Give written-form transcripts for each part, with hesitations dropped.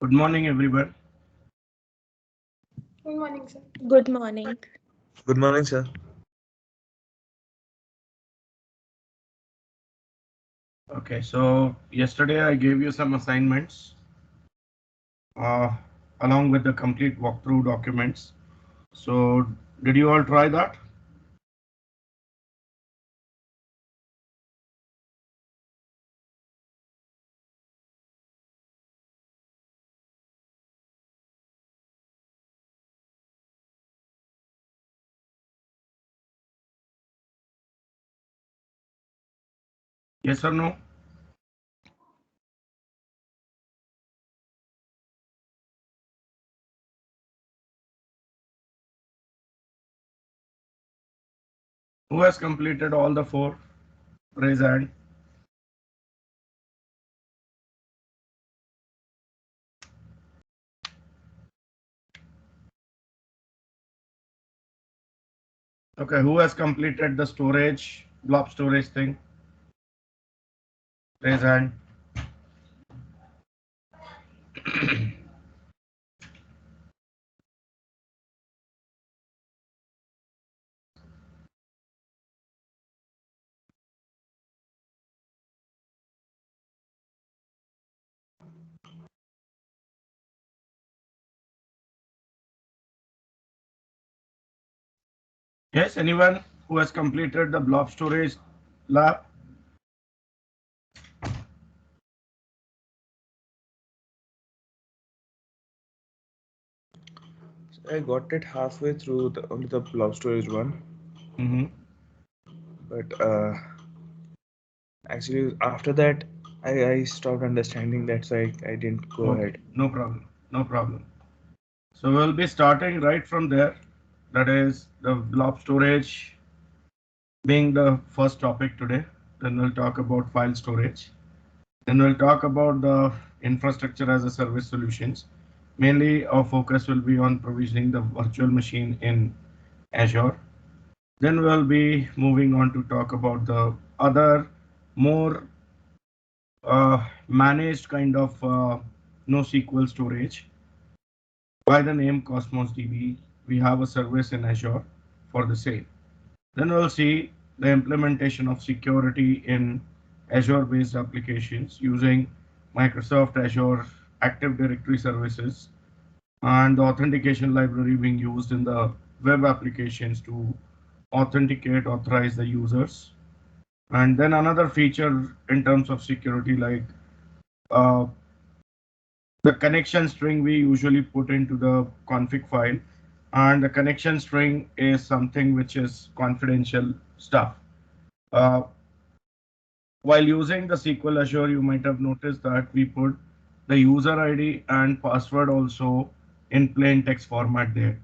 Good morning, everyone. Good morning, sir. Good morning. Good morning, sir. Okay, so yesterday I gave you some assignments uh, along with the complete walkthrough documents. So, did you all try that? Yes or no? Who has completed all the four? Raise hand. Okay, who has completed the storage, blob storage thing? Raise hand. Yes, anyone who has completed the blob storage lab? I got it halfway through only the Blob Storage one, Mm-hmm. but actually after that I stopped understanding that, so I didn't go Okay, ahead. no problem. No problem. So we'll be starting right from there. That is the blob storage being the first topic today. Then we'll talk about file storage. Then we'll talk about the infrastructure as a service solutions. Mainly our focus will be on provisioning the virtual machine in Azure. Then we'll be moving on to talk about the other more managed kind of NoSQL storage by the name Cosmos DB. We have a service in Azure for the same. Then we'll see the implementation of security in Azure-based applications using Microsoft Azure Active Directory services and the authentication library being used in the web applications to authorize the users. And then another feature in terms of security, like uh, the connection string we usually put into the config file, and the connection string is something which is confidential stuff. Uh, while using the SQL Azure, you might have noticed that we put the user ID and password also in plain text format there.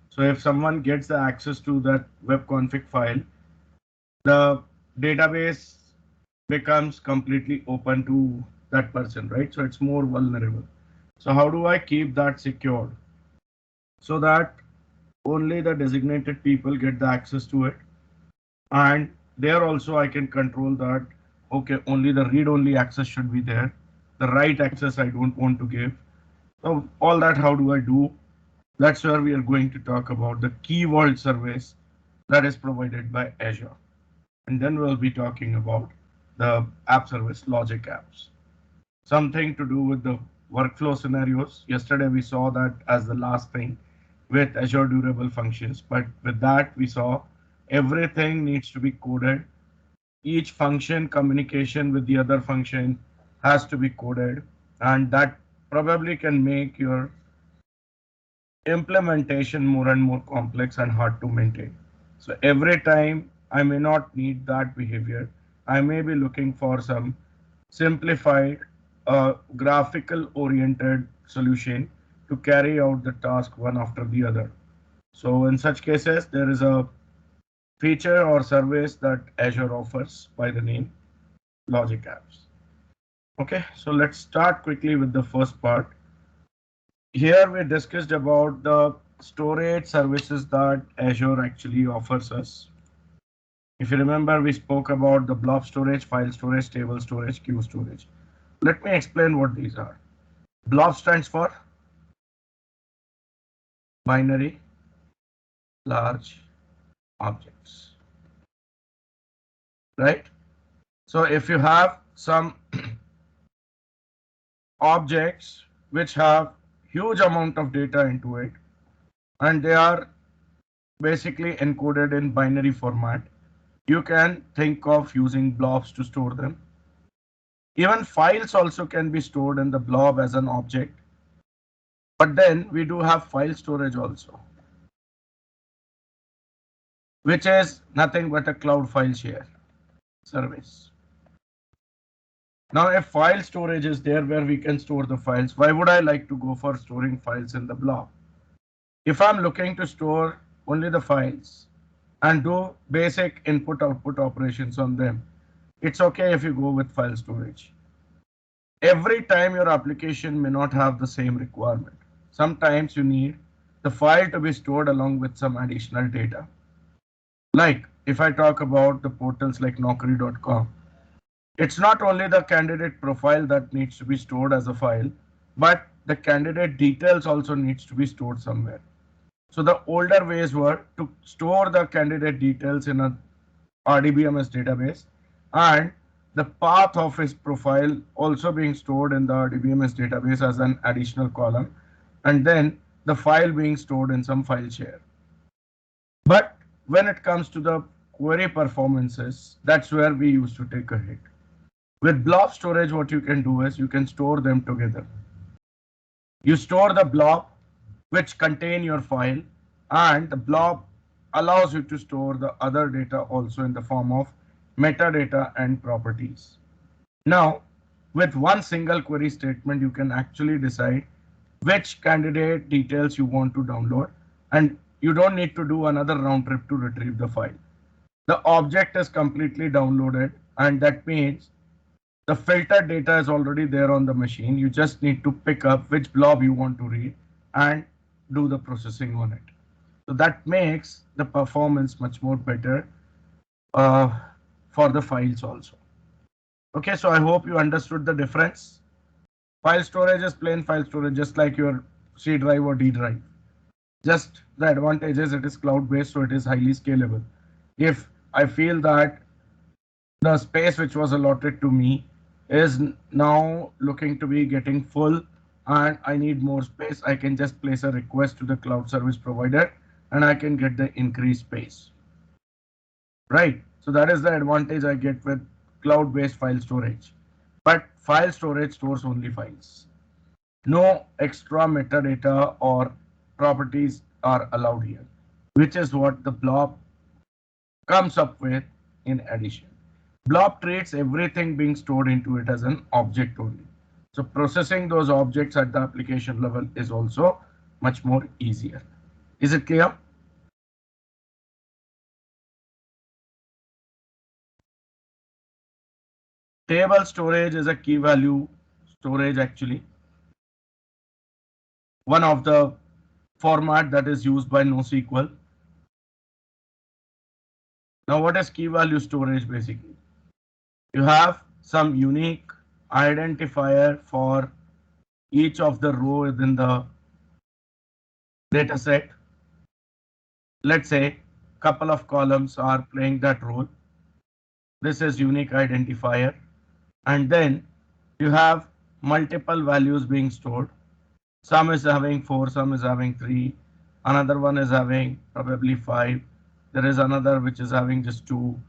So if someone gets the access to that web config file, the database becomes completely open to that person, right? So it's more vulnerable. So how do I keep that secured so that only the designated people get the access to it? And there also I can control that, okay, only the read only access should be there. The write access I don't want to give. So all that, how do I do? That's where we are going to talk about the key vault service that is provided by Azure. And then we'll be talking about the app service logic apps. Something to do with the workflow scenarios. Yesterday we saw that as the last thing with Azure durable functions, but with that we saw everything needs to be coded. Each function communication with the other function has to be coded, and that probably can make your implementation more and more complex and hard to maintain. So every time I may not need that behavior, I may be looking for some simplified, graphical oriented solution to carry out the task one after the other. So in such cases, there is a feature or service that Azure offers by the name Logic Apps. Okay, so let's start quickly with the first part. Here we discussed about the storage services that Azure actually offers us. If you remember, we spoke about the blob storage, file storage, table storage, queue storage. Let me explain what these are. Blob stands for binary large objects, right? So if you have some objects which have huge amount of data into it and they are basically encoded in binary format, you can think of using blobs to store them. Even files also can be stored in the blob as an object, but then we do have file storage also, which is nothing but a cloud file share service. Now, if file storage is there where we can store the files, why would I like to go for storing files in the blob? If I'm looking to store only the files and do basic input output operations on them, it's okay if you go with file storage. Every time your application may not have the same requirement. Sometimes you need the file to be stored along with some additional data. Like if I talk about the portals like Naukri.com, it's not only the candidate profile that needs to be stored as a file, but the candidate details also needs to be stored somewhere. So the older ways were to store the candidate details in a RDBMS database and the path of his profile also being stored in the RDBMS database as an additional column, and then the file being stored in some file share. But when it comes to the query performances, that's where we used to take a hit. With blob storage, what you can do is you can store them together. You store the blob which contain your file, and the blob allows you to store the other data also in the form of metadata and properties. Now, with one single query statement, you can actually decide which candidate details you want to download, and you don't need to do another round trip to retrieve the file. The object is completely downloaded, and that means the filtered data is already there on the machine. You just need to pick up which blob you want to read and do the processing on it. So that makes the performance much more better for the files also. Okay, so I hope you understood the difference. File storage is plain file storage, just like your C drive or D drive. Just the advantage is it is cloud based, so it is highly scalable. If I feel that the space which was allotted to me is now looking to be getting full and I need more space, I can just place a request to the cloud service provider and I can get the increased space. Right? So that is the advantage I get with cloud-based file storage. But file storage stores only files. No extra metadata or properties are allowed here, which is what the blob comes up with in addition. Blob treats everything being stored into it as an object only. So processing those objects at the application level is also much more easier. Is it clear? Table storage is a key value storage actually. One of the format that is used by NoSQL. Now what is key value storage basically? You have some unique identifier for each of the row within the data set. Let's say couple of columns are playing that role. This is unique identifier, and then you have multiple values being stored. Some is having 4, some is having 3, another one is having probably 5. There is another which is having just 2.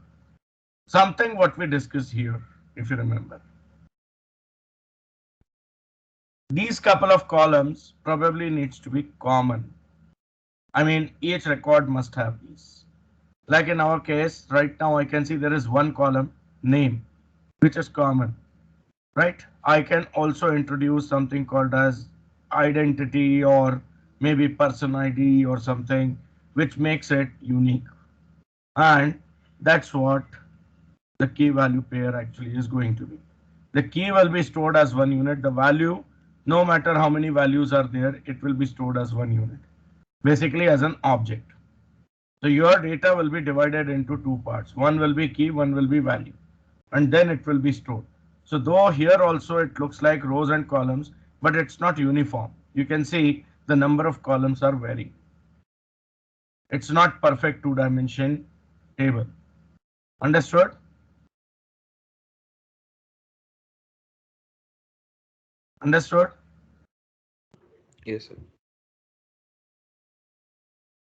Something what we discussed here, if you remember. These couple of columns probably needs to be common. I mean, each record must have these. Like in our case, right now I can see there is one column, name, which is common, right? I can also introduce something called as identity or maybe person ID or something, which makes it unique. And that's what the key value pair actually is going to be. The key will be stored as one unit. The value, no matter how many values are there, it will be stored as one unit, basically as an object. So your data will be divided into two parts. One will be key, one will be value, and then it will be stored. So though here also it looks like rows and columns, but it's not uniform. You can see the number of columns are varying. It's not perfect two-dimension table. Understood? Understood? Yes, sir.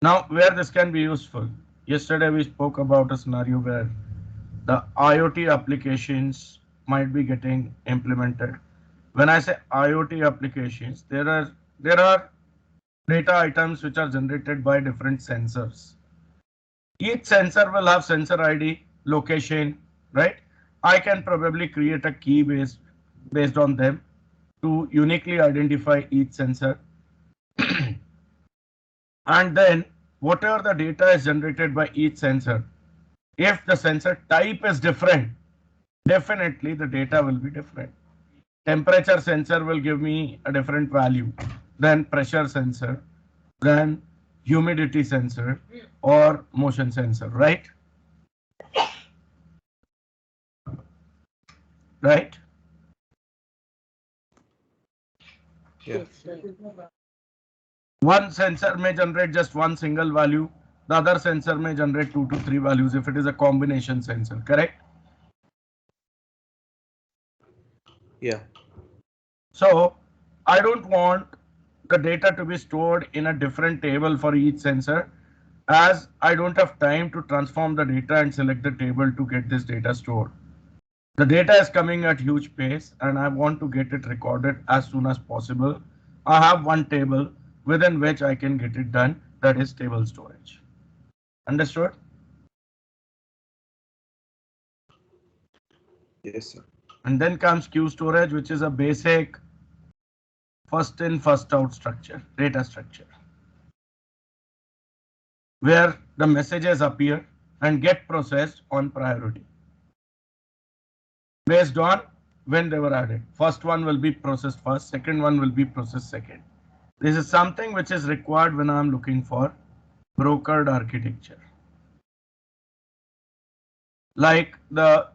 Now, where this can be useful. Yesterday we spoke about a scenario where the IoT applications might be getting implemented. When I say IoT applications, there are data items which are generated by different sensors. Each sensor will have sensor ID, location, right? I can probably create a key based on them to uniquely identify each sensor. And then whatever the data is generated by each sensor, if the sensor type is different, definitely the data will be different. Temperature sensor will give me a different value than pressure sensor, than humidity sensor or motion sensor, right? Right? Yeah. Yes, sir. One sensor may generate just one single value, the other sensor may generate 2 to 3 values if it is a combination sensor, correct? Yeah. So I don't want the data to be stored in a different table for each sensor, as I don't have time to transform the data and select the table to get this data stored. The data is coming at huge pace and I want to get it recorded as soon as possible. I have one table within which I can get it done, that is table storage. Understood? Yes, sir. And then comes queue storage, which is a basic first in first out structure, data structure, where the messages appear and get processed on priority based on when they were added. First one will be processed first, second one will be processed second. This is something which is required when I am looking for brokered architecture, like the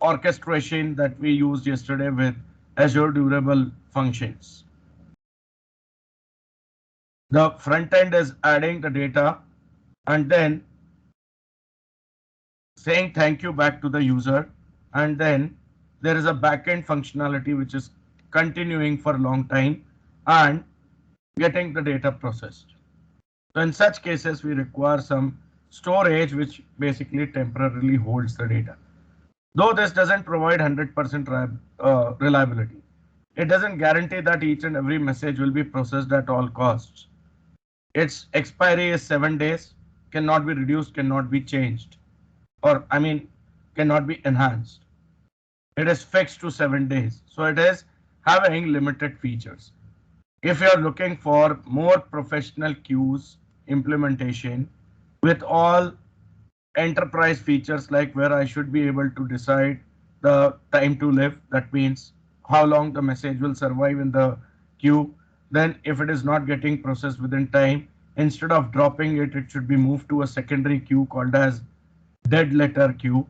orchestration that we used yesterday with Azure durable functions. The front end is adding the data and then saying thank you back to the user, and then there is a backend functionality which is continuing for a long time and getting the data processed. So in such cases we require some storage which basically temporarily holds the data. Though this doesn't provide 100% reliability, it doesn't guarantee that each and every message will be processed at all costs. Its expiry is 7 days, cannot be reduced, cannot be changed, or I mean cannot be enhanced. It is fixed to 7 days, so it is having limited features. If you are looking for more professional queues implementation with all enterprise features, like where I should be able to decide the time to live, that means how long the message will survive in the queue, then if it is not getting processed within time, instead of dropping it, it should be moved to a secondary queue called as dead letter queue,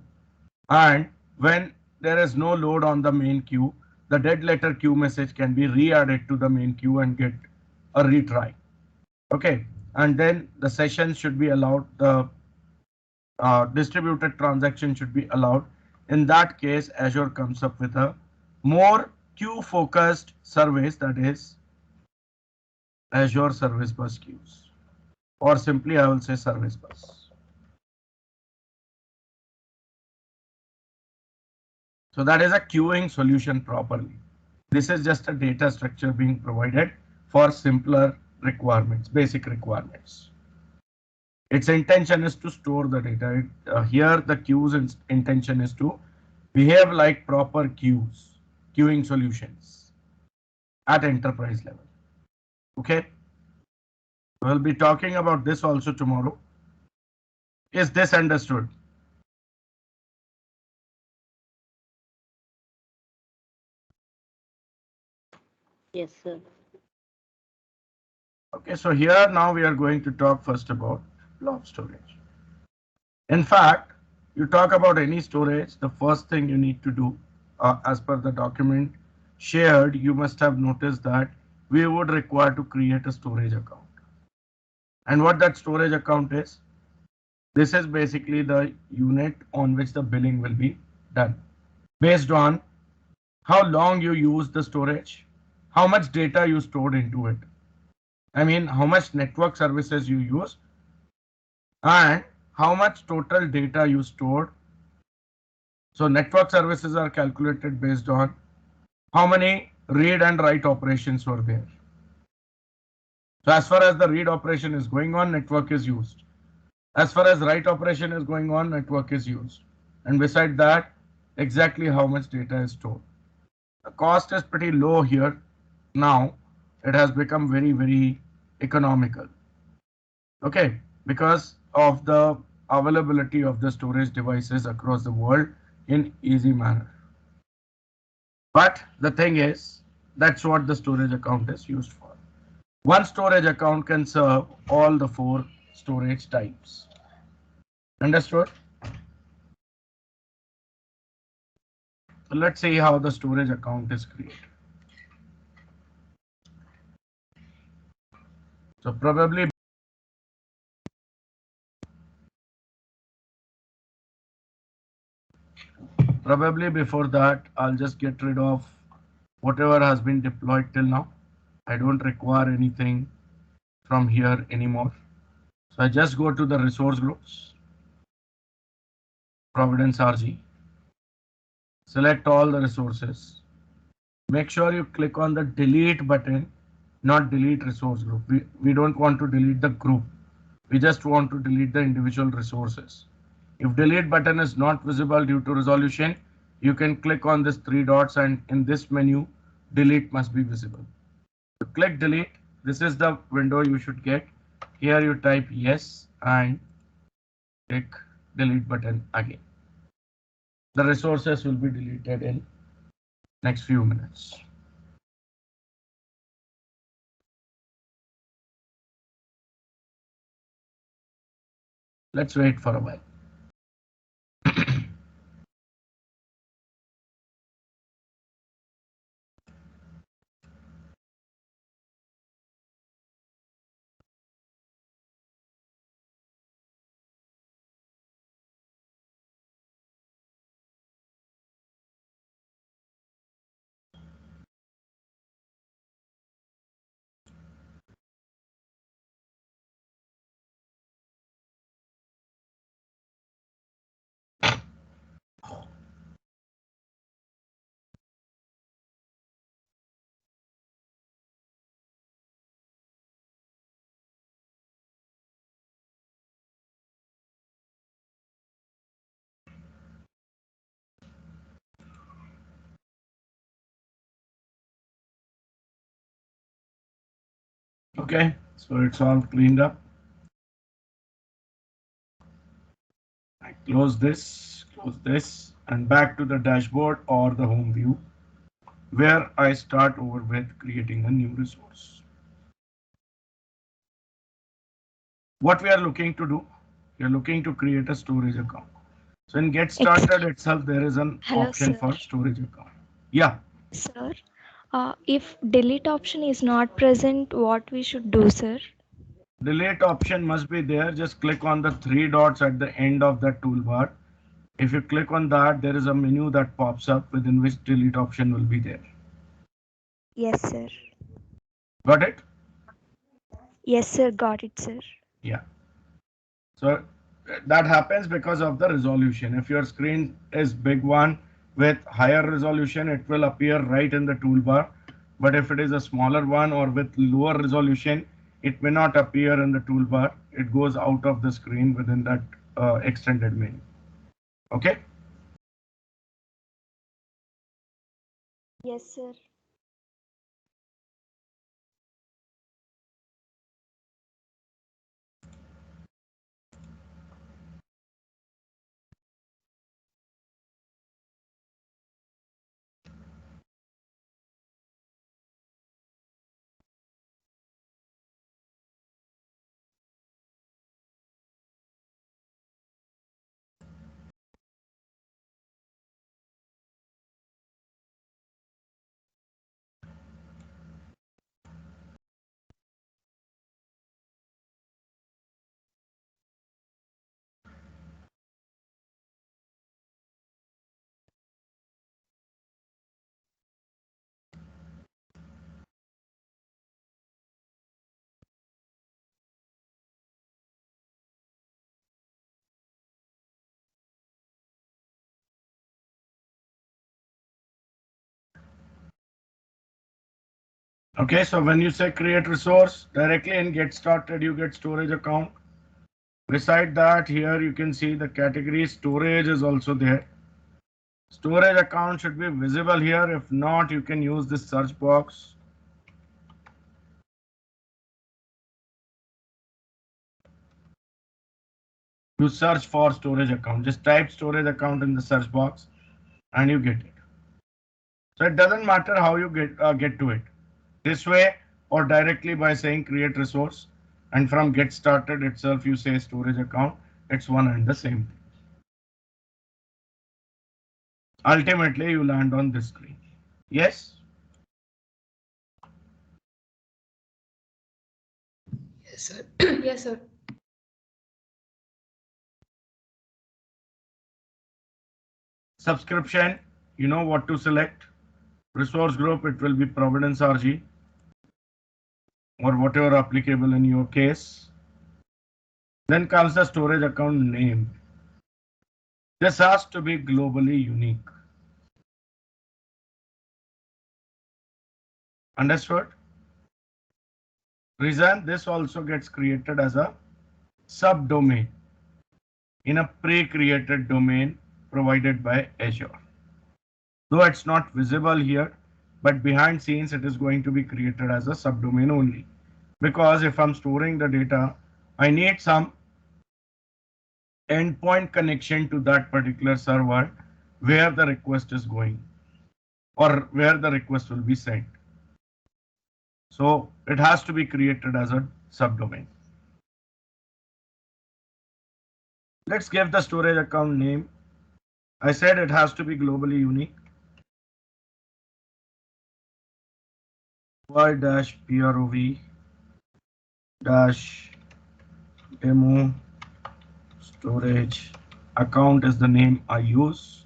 and when there is no load on the main queue, the dead letter queue message can be re-added to the main queue and get a retry. Okay, and then the sessions should be allowed, the distributed transaction should be allowed. In that case, Azure comes up with a more queue focused service, that is Azure Service Bus queues, or simply I will say Service Bus. So that is a queuing solution properly. This is just a data structure being provided for simpler requirements, basic requirements. Its intention is to store the data. Here the queue's intention is to behave like proper queues, queuing solutions at enterprise level. Okay, we'll be talking about this also tomorrow. Is this understood? Yes, sir. Okay, so here now we are going to talk first about blob storage. In fact, you talk about any storage, the first thing you need to do, as per the document, shared, you must have noticed that we would require to create a storage account. And what that storage account is, this is basically the unit on which the billing will be done. Based on how long you use the storage, how much data you stored into it. I mean, how much network services you use, and how much total data you stored. So network services are calculated based on how many read and write operations were there. So as far as the read operation is going on, network is used. As far as write operation is going on, network is used. And beside that, exactly how much data is stored. The cost is pretty low here. Now it has become very, very economical. Okay, because of the availability of the storage devices across the world in easy manner. But the thing is, that's what the storage account is used for. One storage account can serve all the four storage types. Understood? So let's see how the storage account is created. So probably before that, I'll just get rid of whatever has been deployed till now. I don't require anything from here anymore. So I just go to the resource groups, Providence RG, select all the resources. Make sure you click on the delete button, not delete resource group. We don't want to delete the group. We just want to delete the individual resources. If delete button is not visible due to resolution, you can click on this three dots and in this menu, delete must be visible. So click delete. This is the window you should get. Here you type yes and click delete button again. The resources will be deleted in next few minutes. Let's wait for a while. Okay, so it's all cleaned up. I close this, and back to the dashboard or the home view, where I start over with creating a new resource. What we are looking to do, we are looking to create a storage account. So in get started itself, there is an Hello, option sir. for storage account. Yeah, Sir, if delete option is not present, what we should do, sir? delete option must be there. Just click on the three dots at the end of that toolbar. If you click on that, there is a menu that pops up within which delete option will be there. Yes, sir. Got it? Yes, sir. Got it, sir. Yeah. So that happens because of the resolution. If your screen is big one with higher resolution, it will appear right in the toolbar. But if it is a smaller one or with lower resolution, it may not appear in the toolbar. It goes out of the screen within that extended menu. Okay. Yes, sir. Okay, so when you say create resource, directly in get started, you get storage account. Beside that, here you can see the category storage is also there. Storage account should be visible here. If not, you can use this search box. You search for storage account. Just type storage account in the search box and you get it. So it doesn't matter how you get to it. This way or directly by saying create resource, and from get started itself you say storage account. It's one and the same thing. Ultimately you land on this screen. Yes? Yes, sir. Yes, sir. Subscription, you know what to select. Resource group, it will be Providence RG or whatever applicable in your case. Then comes the storage account name. This has to be globally unique. Understood? Reason this also gets created as a subdomain in a pre-created domain provided by Azure. Though it's not visible here, but behind scenes it is going to be created as a subdomain only. Because if I'm storing the data, I need some endpoint connection to that particular server where the request is going or where the request will be sent. So it has to be created as a subdomain. Let's give the storage account name. I said it has to be globally unique. y-prov-demo storage account is the name I use.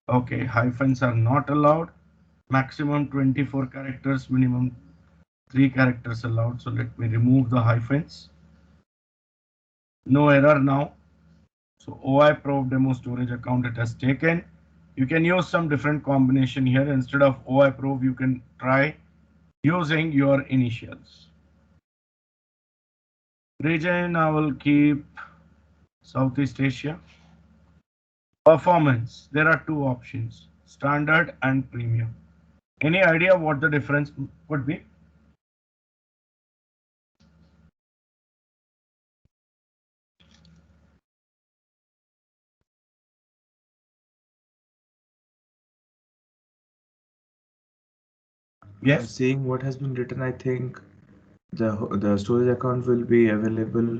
Okay, hyphens are not allowed. Maximum 24 characters, minimum 3 characters allowed. So let me remove the hyphens. No error now. So OI probe demo storage account it has taken. You can use some different combination here. Instead of OI probe, you can try using your initials. Region, I will keep Southeast Asia. Performance, there are two options, standard and premium. Any idea what the difference would be? Yes. Seeing what has been written, I think the storage account will be available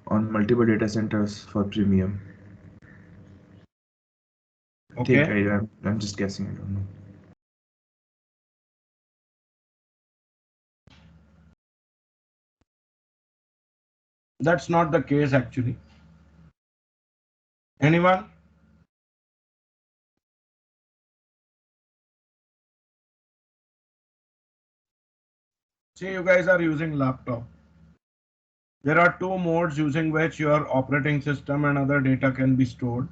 on multiple data centers for premium. I think Okay. I'm just guessing. I don't know. That's not the case actually. Anyone? See, you guys are using laptop. There are two modes using which your operating system and other data can be stored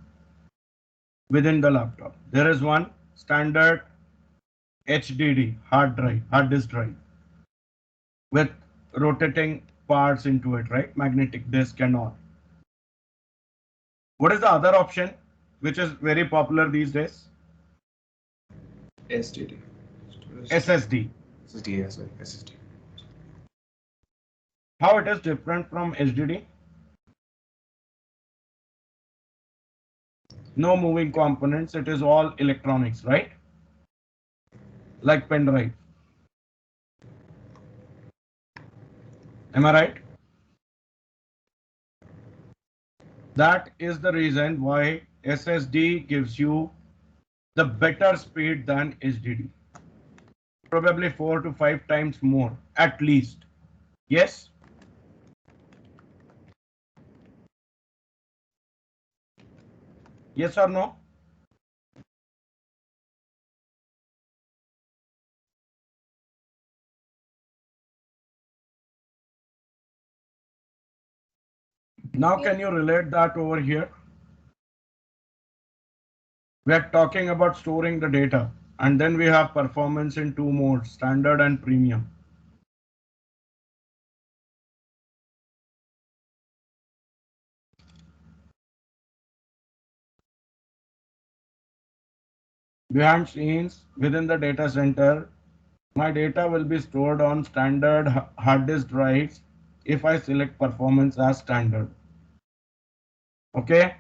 within the laptop. There is one standard HDD, hard disk drive, with rotating parts into it, right? Magnetic disk and all. What is the other option, which is very popular these days? SSD. SSD. SSD, yeah, sorry, SSD. How it is different from HDD? No moving components, it is all electronics, right? Like pen drive. Am I right? That is the reason why SSD gives you the better speed than HDD. Probably 4 to 5 times more, at least. Yes? Yes or no? Now can you relate that over here? We are talking about storing the data, and then we have performance in two modes, standard and premium. Behind scenes, within the data center, my data will be stored on standard hard disk drives if I select performance as standard. Okay.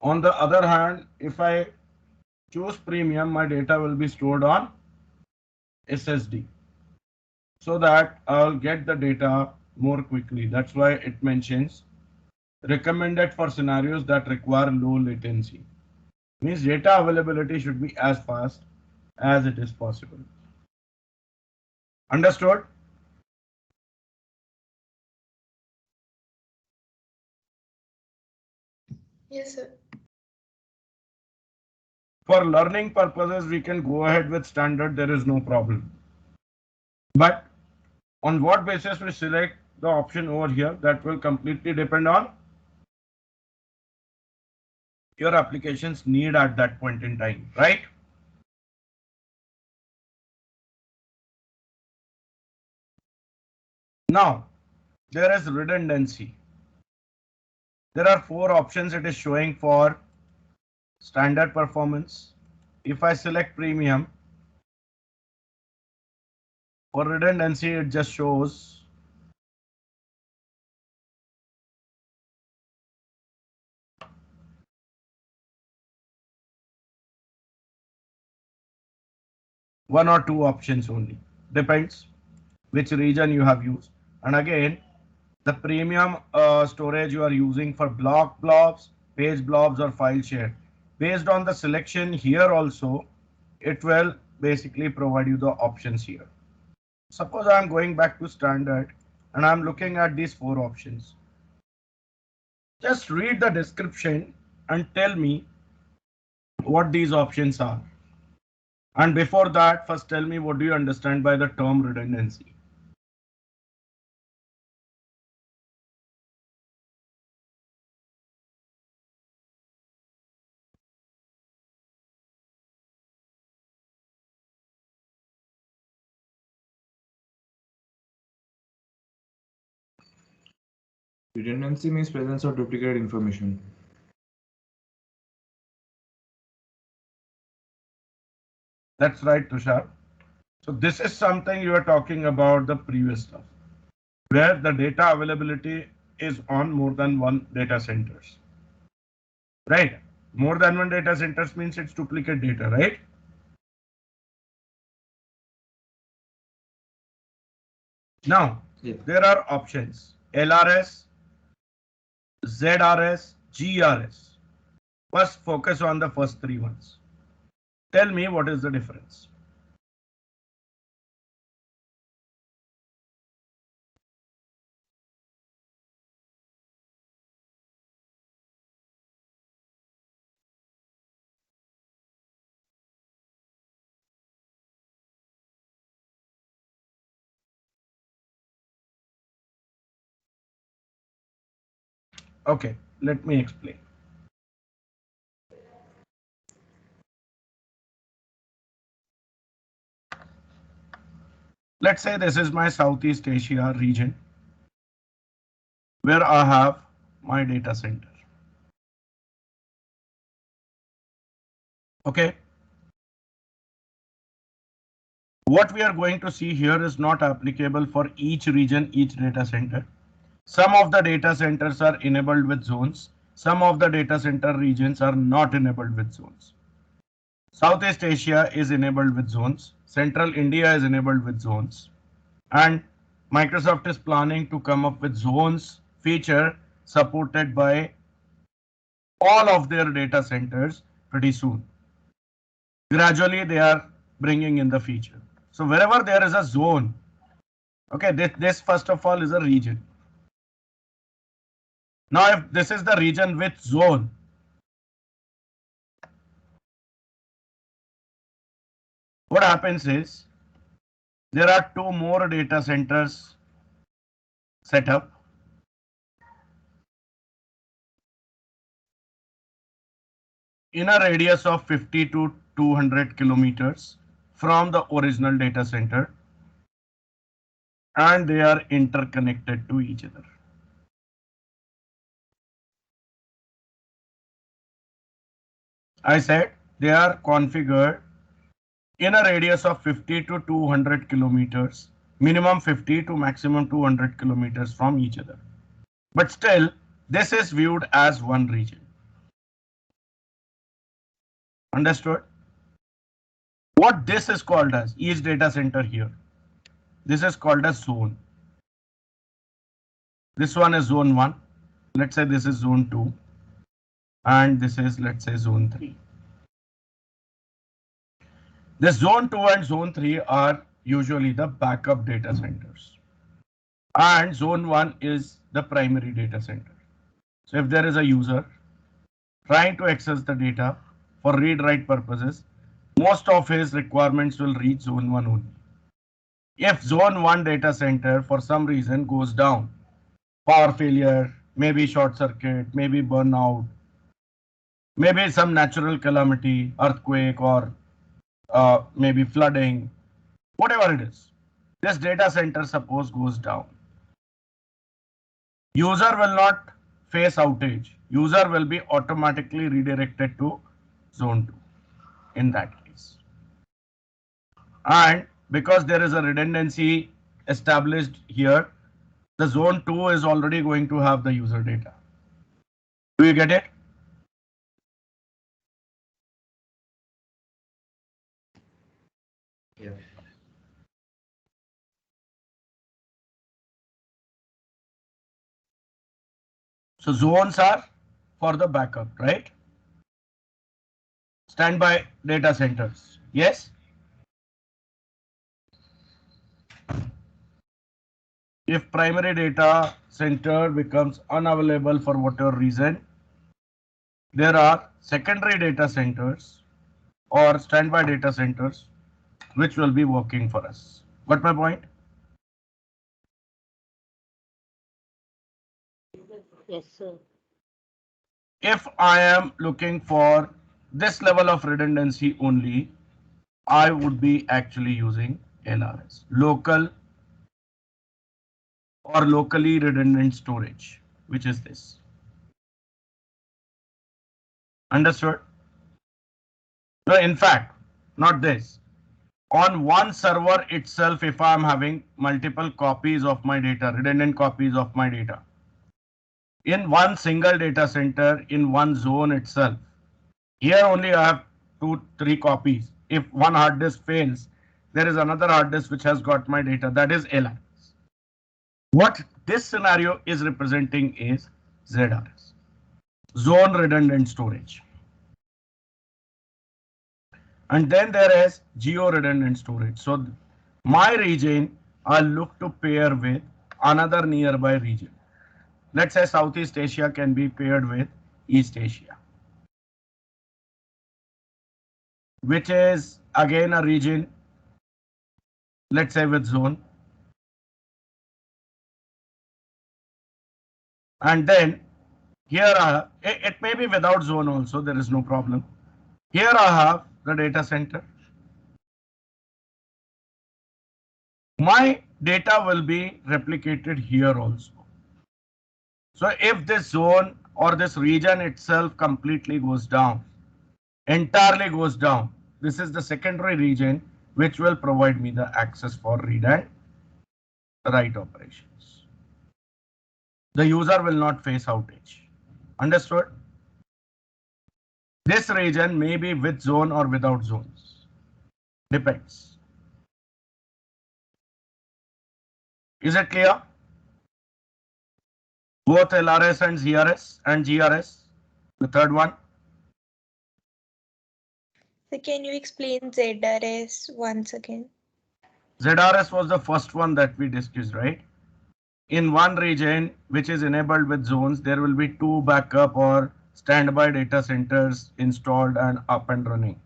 On the other hand, if I choose premium, my data will be stored on SSD so that I'll get the data more quickly. That's why it mentions recommended for scenarios that require low latency. Means data availability should be as fast as it is possible. Understood? Yes, sir. For learning purposes, we can go ahead with standard, there is no problem. But on what basis we select the option over here, that will completely depend on your application's need at that point in time, right? Now, there is redundancy. There are 4 options it is showing for standard performance. If I select premium, for redundancy, it just shows one or two options only. Depends which region you have used. And again, the premium storage you are using for block blobs, page blobs, or file share. Based on the selection here also, it will basically provide you the options here. Suppose I am going back to standard and I am looking at these 4 options. Just read the description and tell me what these options are. And before that, first tell me what do you understand by the term redundancy. Redundancy means presence of duplicate information. That's right, Tushar. So this is something you are talking about the previous stuff, where the data availability is on more than one data centers. Right? More than one data centers means it's duplicate data, right? Now, Yeah. there are options LRS, ZRS, GRS. First, focus on the first 3 ones. Tell me what is the difference. Okay, let me explain. Let's say this is my Southeast Asia region where I have my data center. Okay. What we are going to see here is not applicable for each region, each data center. Some of the data centers are enabled with zones. Some of the data center regions are not enabled with zones. Southeast Asia is enabled with zones. Central India is enabled with zones. And Microsoft is planning to come up with zones feature supported by all of their data centers pretty soon. Gradually, they are bringing in the feature. So wherever there is a zone, okay, this first of all is a region. Now, if this is the region with zone, what happens is there are 2 more data centers set up. In a radius of 50 to 200 kilometers from the original data center. and they are interconnected to each other. I said they are configured in a radius of 50 to 200 kilometers, minimum 50 to maximum 200 kilometers from each other. But still, this is viewed as one region. Understood? What this is called as, each data center here, this is called as zone. This one is zone 1. Let's say this is zone 2. And this is, let's say, zone 3. This zone 2 and zone 3 are usually the backup data centers. And zone 1 is the primary data center. So if there is a user trying to access the data for read-write purposes, most of his requirements will reach zone 1 only. If zone 1 data center for some reason goes down, power failure, maybe short circuit, maybe burnout, maybe some natural calamity, earthquake, or maybe flooding, whatever it is, this data center suppose goes down. User will not face outage. User will be automatically redirected to zone 2 in that case. And because there is a redundancy established here, the zone 2 is already going to have the user data. Do you get it? Yeah. So zones are for the backup, right? Standby data centers. Yes? If primary data center becomes unavailable for whatever reason, there are secondary data centers or standby data centers which will be working for us. Got my point? Yes, sir. If I am looking for this level of redundancy only, I would be actually using LRS, local or locally redundant storage, which is this. Understood? No, in fact, not this. On one server itself, if I'm having multiple copies of my data, redundant copies of my data, in one single data center, in one zone itself, here only I have 2-3 copies. If one hard disk fails, there is another hard disk which has got my data, that is LRS. What this scenario is representing is ZRS, zone redundant storage. And then there is geo redundant storage. So my region, I'll look to pair with another nearby region. Let's say Southeast Asia can be paired with East Asia, which is again a region, let's say with zone. And then here it may be without zone also, there is no problem. Here I have the data center. My data will be replicated here also. So if this zone or this region itself completely goes down, entirely goes down, this is the secondary region which will provide me the access for read and write operations. The user will not face outage. Understood? This region may be with zone or without zones. Depends. Is it clear? Both LRS and ZRS and GRS. The third one. So can you explain ZRS once again? ZRS was the first one that we discussed, right? In one region which is enabled with zones, there will be 2 backup or standby data centers installed and up and running.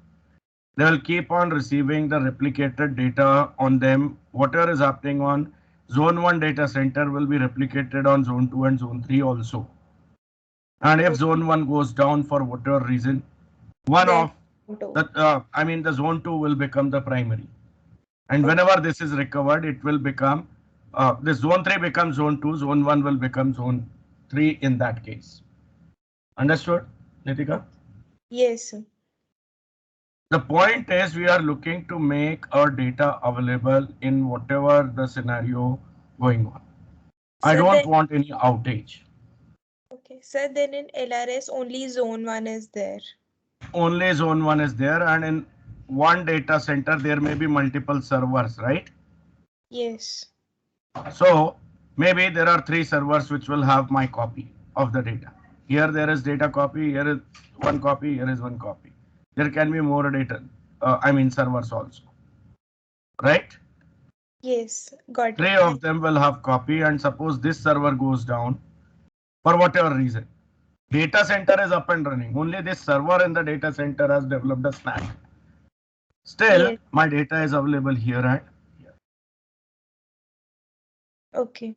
They will keep on receiving the replicated data on them. Whatever is happening on zone 1 data center will be replicated on zone 2 and zone 3 also. And if zone 1 goes down for whatever reason, one of the zone 2 will become the primary. And whenever this is recovered, it will become this zone 3 becomes zone 2, zone 1 will become zone 3 in that case. Understood, Nitika? Yes, sir. The point is we are looking to make our data available in whatever the scenario going on. I So don't then, want any outage. okay, so then in LRS only zone 1 is there. Only zone 1 is there, and in one data center there may be multiple servers, right? Yes. So maybe there are 3 servers which will have my copy of the data. Here there is data copy, here is one copy, here is one copy. There can be more data, servers also, right? Yes, got 3 it. of them will have copy, and suppose this server goes down for whatever reason. Data center is up and running. Only this server in the data center has developed a snag. Still, Yes. my data is available here and here. Okay.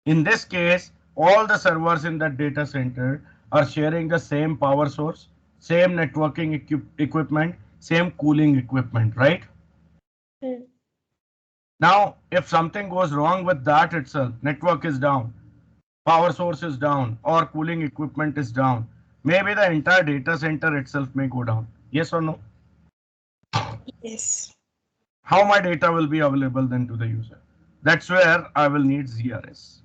In this case, all the servers in that data center are sharing the same power source, same networking equipment, same cooling equipment, right? Hmm. Now, if something goes wrong with that itself, network is down, power source is down, or cooling equipment is down, maybe the entire data center itself may go down. Yes or no? Yes. How my data will be available then to the user? That's where I will need ZRS.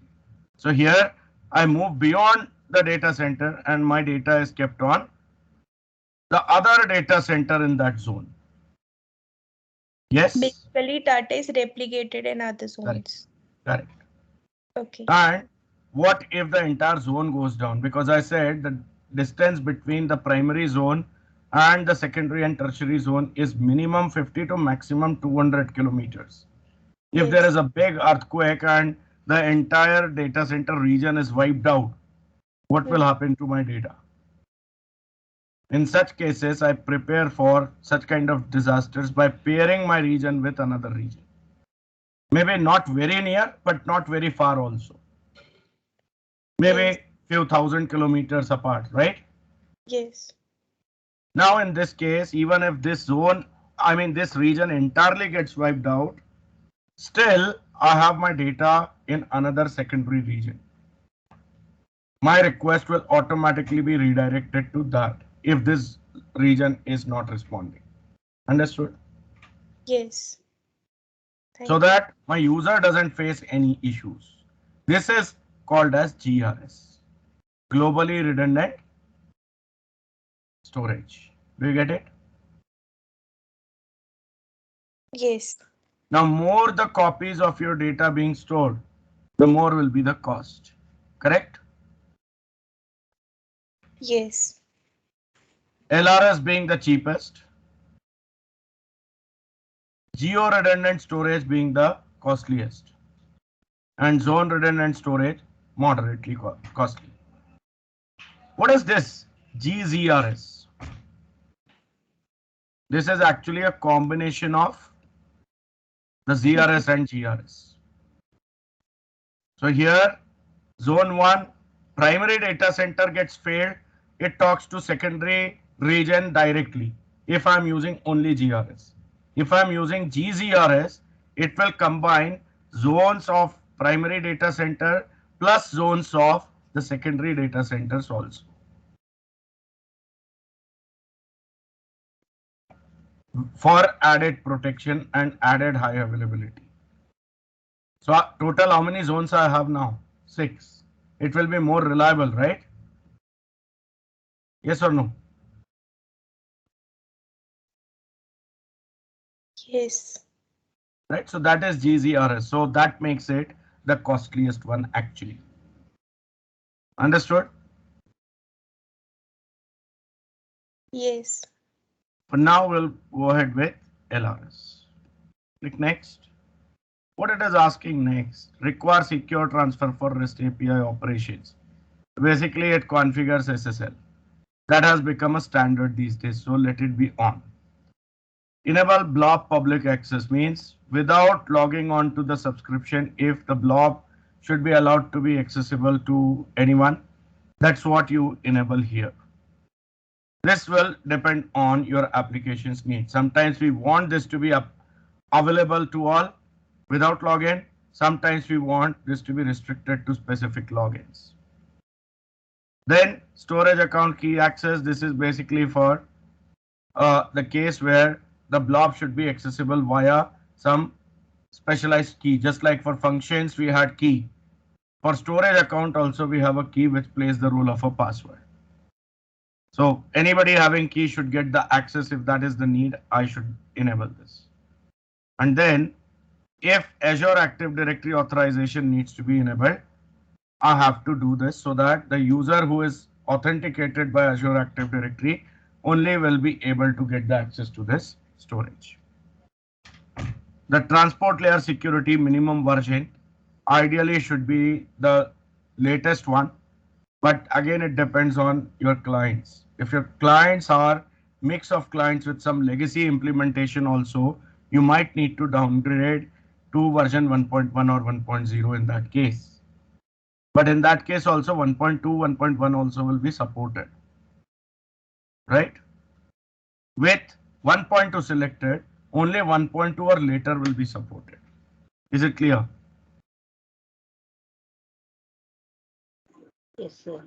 So here I move beyond the data center and my data is kept on the other data center in that zone. Yes? Basically, data is replicated in other Correct. zones. Correct. Okay. And what if the entire zone goes down? Because I said the distance between the primary zone and the secondary and tertiary zone is minimum 50 to maximum 200 kilometers. If there Yes. is a big earthquake and the entire data center region is wiped out, what will happen to my data? In such cases, I prepare for such kind of disasters by pairing my region with another region. Maybe not very near, but not very far also. Yes. Maybe few thousand kilometers apart, right? Yes. Now in this case, even if this zone, this region entirely gets wiped out, still I have my data in another secondary region. My request will automatically be redirected to that if this region is not responding. Understood? Yes. So Thank you. that my user doesn't face any issues. This is called as GRS, globally redundant storage. Do you get it? Yes. Now, more the copies of your data being stored, the more will be the cost. Correct? Yes. LRS being the cheapest, geo redundant storage being the costliest, and zone redundant storage moderately costly. What is this? GZRS. This is actually a combination of the ZRS and GRS. So here, zone 1, primary data center gets failed. It talks to secondary region directly if I'm using only GRS. If I'm using GZRS, it will combine zones of primary data center plus zones of the secondary data centers also, for added protection and added high availability. So total how many zones I have now? 6. It will be more reliable, right? Yes or no? Yes. Right, so that is GZRS. So that makes it the costliest one actually. Understood? Yes. But now we'll go ahead with LRS. Click next. What it is asking next? Require secure transfer for REST API operations. Basically, it configures SSL. That has become a standard these days, so let it be on. Enable blob public access means without logging on to the subscription, if the blob should be allowed to be accessible to anyone, that's what you enable here. This will depend on your application's needs. Sometimes we want this to be available to all without login. sometimes we want this to be restricted to specific logins. Then storage account key access, this is basically for the case where the blob should be accessible via some specialized key. Just like for functions we had key, for storage account also we have a key which plays the role of a password. So anybody having key should get the access. If that is the need, I should enable this. And then if Azure Active Directory authorization needs to be enabled, I have to do this so that the user who is authenticated by Azure Active Directory only will be able to get the access to this storage. The transport layer security minimum version ideally should be the latest one, but again it depends on your clients. If your clients are mix of clients with some legacy implementation also, you might need to downgrade to version 1.1 or 1.0 in that case. But in that case also 1.2, 1.1 also will be supported, right? With 1.2 selected, only 1.2 or later will be supported. Is it clear? Yes, sir.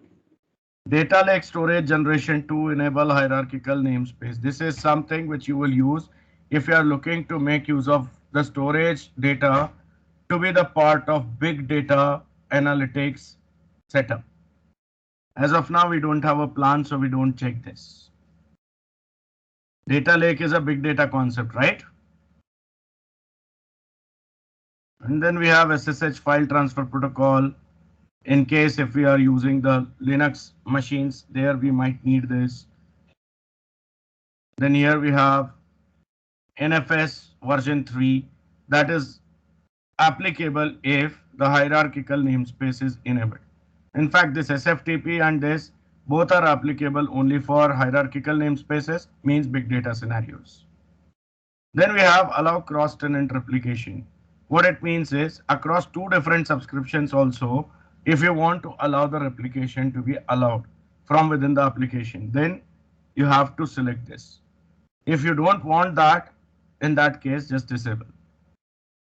Data lake storage generation to enable hierarchical namespace. This is something which you will use if you are looking to make use of the storage data to be the part of big data analytics setup. As of now, we don't have a plan, so we don't check this. Data lake is a big data concept, right? And then we have SSH file transfer protocol. In case if we are using the Linux machines, there we might need this. Then here we have NFS version 3 that is applicable if the hierarchical namespace is enabled. In fact, this SFTP and this both are applicable only for hierarchical namespaces, means big data scenarios. Then we have allow cross-tenant replication. What it means is across two different subscriptions also, if you want to allow the replication to be allowed from within the application, then you have to select this. If you don't want that, in that case, just disable.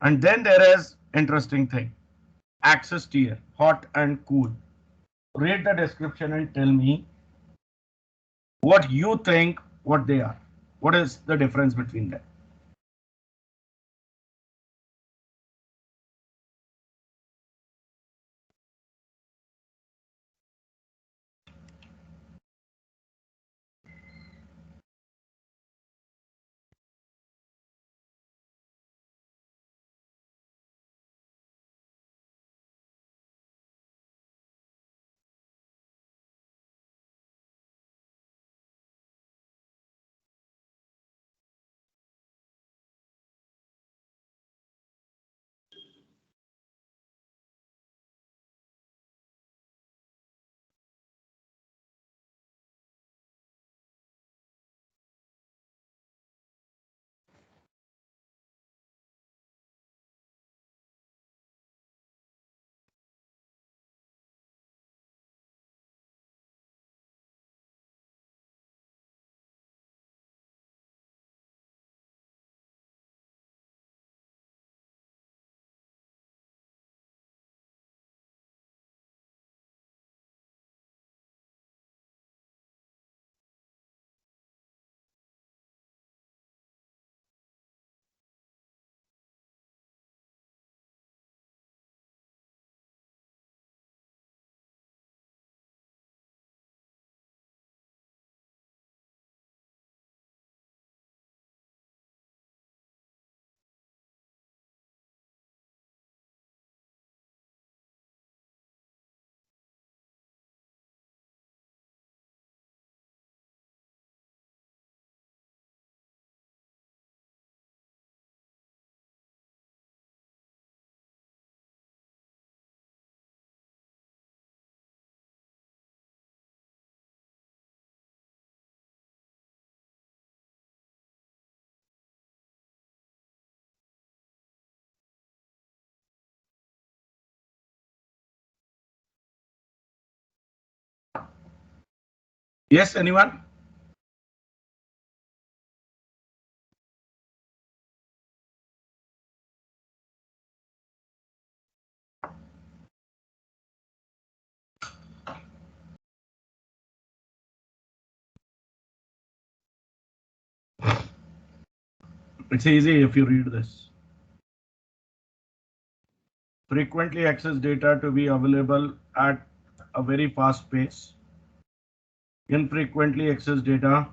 And then there is interesting thing, access tier, hot and cool. Read the description and tell me what you think, what they are. What is the difference between them? Yes, anyone? It's easy if you read this. Frequently accessed data to be available at a very fast pace. Infrequently accessed data,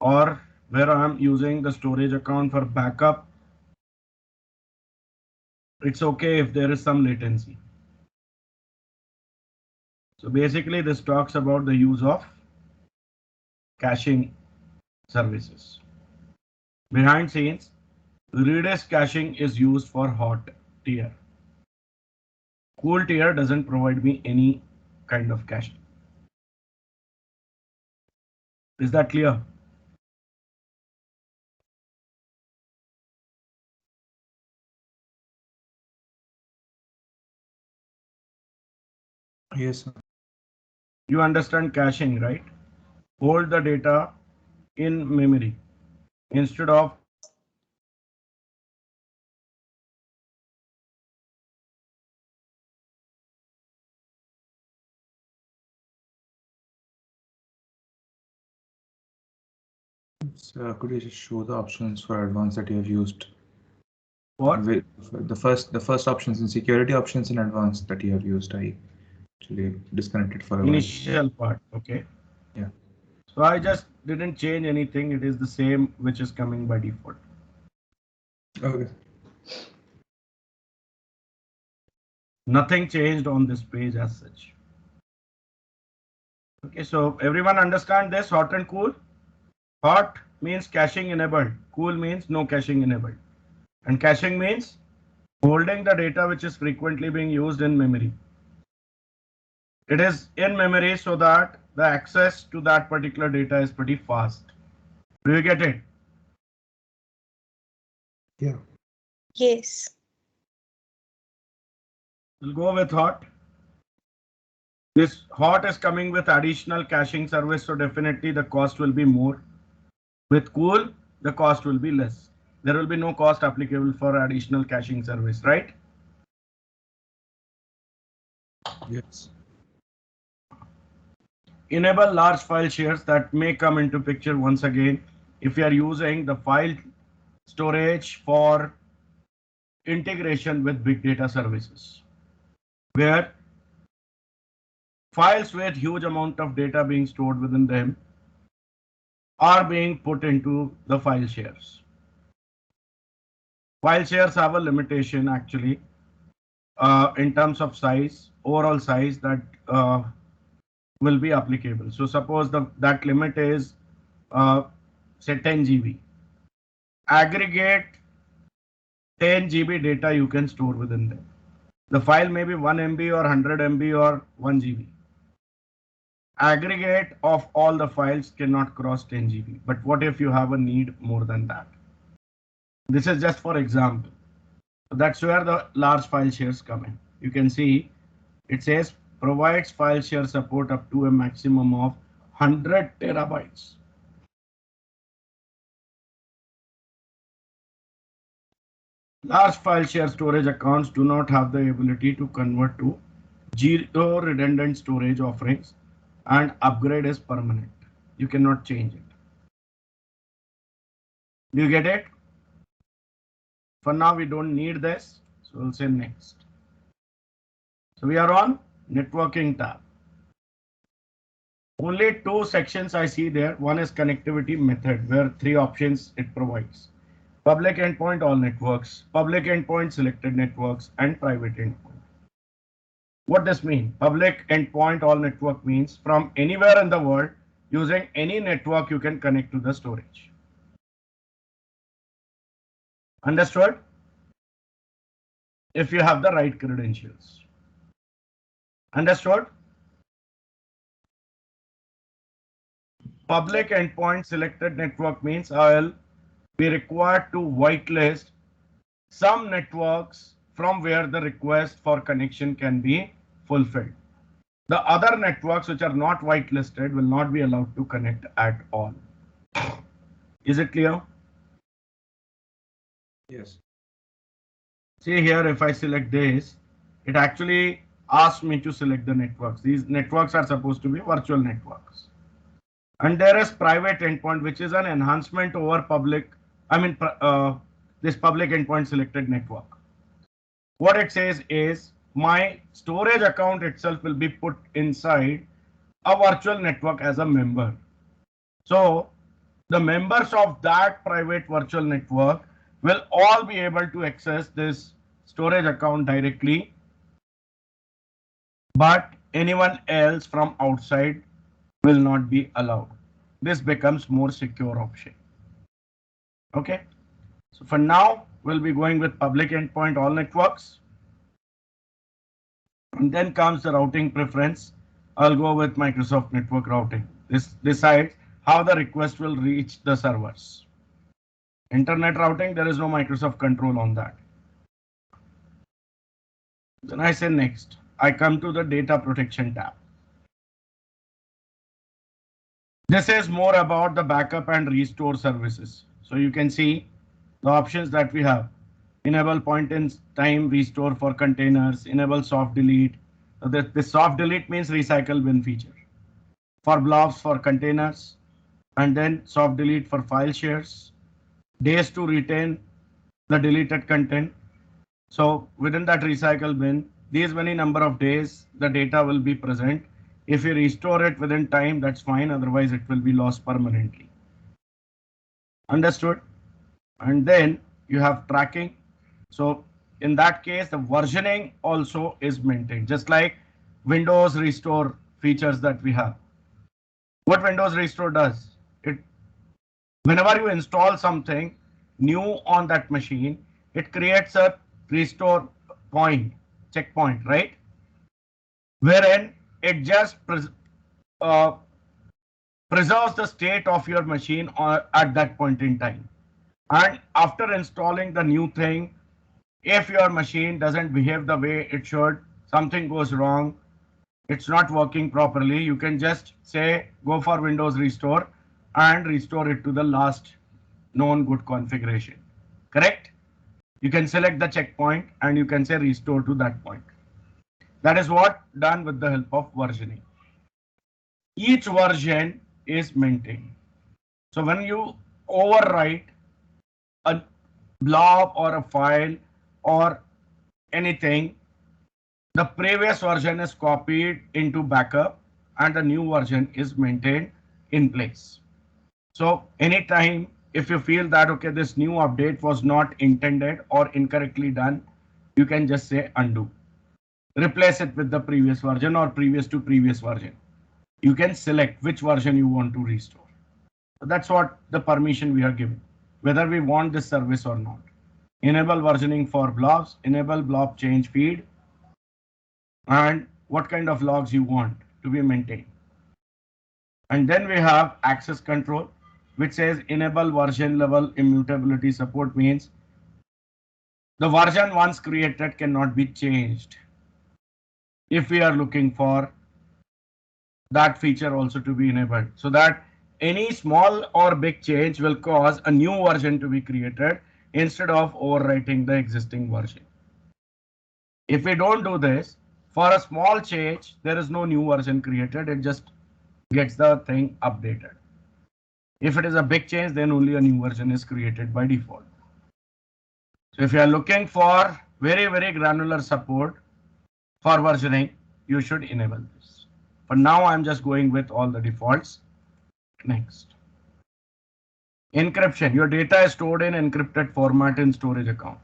or where I am using the storage account for backup, it's okay if there is some latency. So basically this talks about the use of caching services. Behind scenes, Redis caching is used for hot tier. Cool tier doesn't provide me any kind of caching. Is that clear? Yes, sir. You understand caching, right? Hold the data in memory instead of So could you just show the options for advanced that you have used? what? The first options in security options in advanced that you have used. I actually disconnected for a while. Initial part, okay. Yeah. So I just didn't change anything. It is the same which is coming by default. Okay. Nothing changed on this page as such. Okay, so everyone understand this, hot and cool? Hot means caching enabled. Cool means no caching enabled. And caching means holding the data which is frequently being used in memory. It is in memory so that the access to that particular data is pretty fast. Do you get it? Yeah. Yes. We'll go with hot. This hot is coming with additional caching service, so definitely the cost will be more. With cool, the cost will be less. There will be no cost applicable for additional caching service, right? Yes. Enable large file shares that may come into picture once again if you are using the file storage for integration with big data services, where files with huge amount of data being stored within them are being put into the file shares. File shares have a limitation actually in terms of size, overall size that will be applicable. So suppose that limit is say 10 GB. Aggregate 10 GB data you can store within them. The file may be 1 MB or 100 MB or 1 GB. Aggregate of all the files cannot cross 10 GB. But what if you have a need more than that? This is just for example. So that's where the large file shares come in. You can see it says provides file share support up to a maximum of 100 terabytes. Large file share storage accounts do not have the ability to convert to zero redundant storage offerings, and upgrade is permanent. You cannot change it. Do you get it? For now, we don't need this, so we'll say next. So we are on networking tab. Only two sections I see there. One is connectivity method, where three options it provides. Public endpoint, all networks, public endpoint, selected networks, and private endpoint. What does mean? Public endpoint, all network means from anywhere in the world, using any network, you can connect to the storage. Understood? If you have the right credentials. Understood? Public endpoint selected network means I'll be required to whitelist some networks from where the request for connection can be fulfilled. The other networks which are not whitelisted will not be allowed to connect at all. Is it clear? Yes. See here, if I select this, it actually asks me to select the networks. These networks are supposed to be virtual networks. And there is private endpoint, which is an enhancement over public this public endpoint selected network. What it says is my storage account itself will be put inside a virtual network as a member. So the members of that private virtual network will all be able to access this storage account directly, but anyone else from outside will not be allowed. This becomes more secure option. Okay, so for now we'll be going with public endpoint all networks, and then comes the routing preference. I'll go with Microsoft network routing. This decides how the request will reach the servers. Internet routing, there is no Microsoft control on that. Then I say next, I come to the data protection tab. This is more about the backup and restore services. So you can see the options that we have. Enable point in time restore for containers, enable soft delete. This soft delete means recycle bin feature. For blobs for containers, and then soft delete for file shares. Days to retain the deleted content. So within that recycle bin, these many number of days the data will be present. If you restore it within time, that's fine. Otherwise, it will be lost permanently. Understood? And then you have tracking. So in that case, the versioning also is maintained, just like Windows restore features that we have. What Windows restore does, whenever you install something new on that machine, it creates a restore checkpoint, right? Wherein it just preserves the state of your machine at that point in time. And after installing the new thing, if your machine doesn't behave the way it should, something goes wrong, it's not working properly, you can just say go for Windows restore and restore it to the last known good configuration. Correct? You can select the checkpoint and you can say restore to that point. That is what done with the help of versioning. Each version is maintained. So when you overwrite a blob or a file or anything, the previous version is copied into backup and the new version is maintained in place. So anytime if you feel that okay, this new update was not intended or incorrectly done, you can just say undo. Replace it with the previous version or previous to previous version. You can select which version you want to restore. So that's what the permission we are given, whether we want this service or not. Enable versioning for blobs, enable blob change feed, and what kind of logs you want to be maintained. And then we have access control, which says enable version level immutability support, means the version once created cannot be changed. If we are looking for that feature also to be enabled, so that any small or big change will cause a new version to be created instead of overwriting the existing version. If we don't do this, for a small change, there is no new version created, it just gets the thing updated. If it is a big change, then only a new version is created by default. So if you are looking for very, very granular support for versioning, you should enable this. For now, I'm just going with all the defaults. Next. Encryption. Your data is stored in encrypted format in storage account.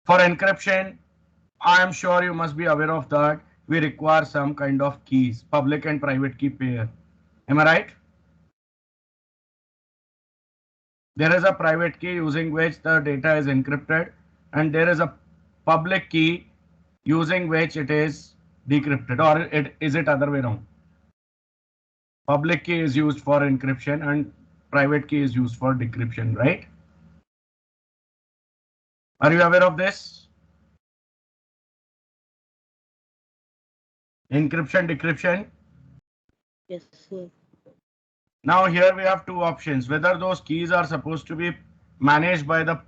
For encryption, I am sure you must be aware of that. We require some kind of keys, public and private key pair. Am I right? There is a private key using which the data is encrypted, and there is a public key using which it is decrypted, or is it other way around? Public key is used for encryption and private key is used for decryption, right? Are you aware of this? Encryption, decryption. Yes, sir. Now here we have two options, whether those keys are supposed to be managed by the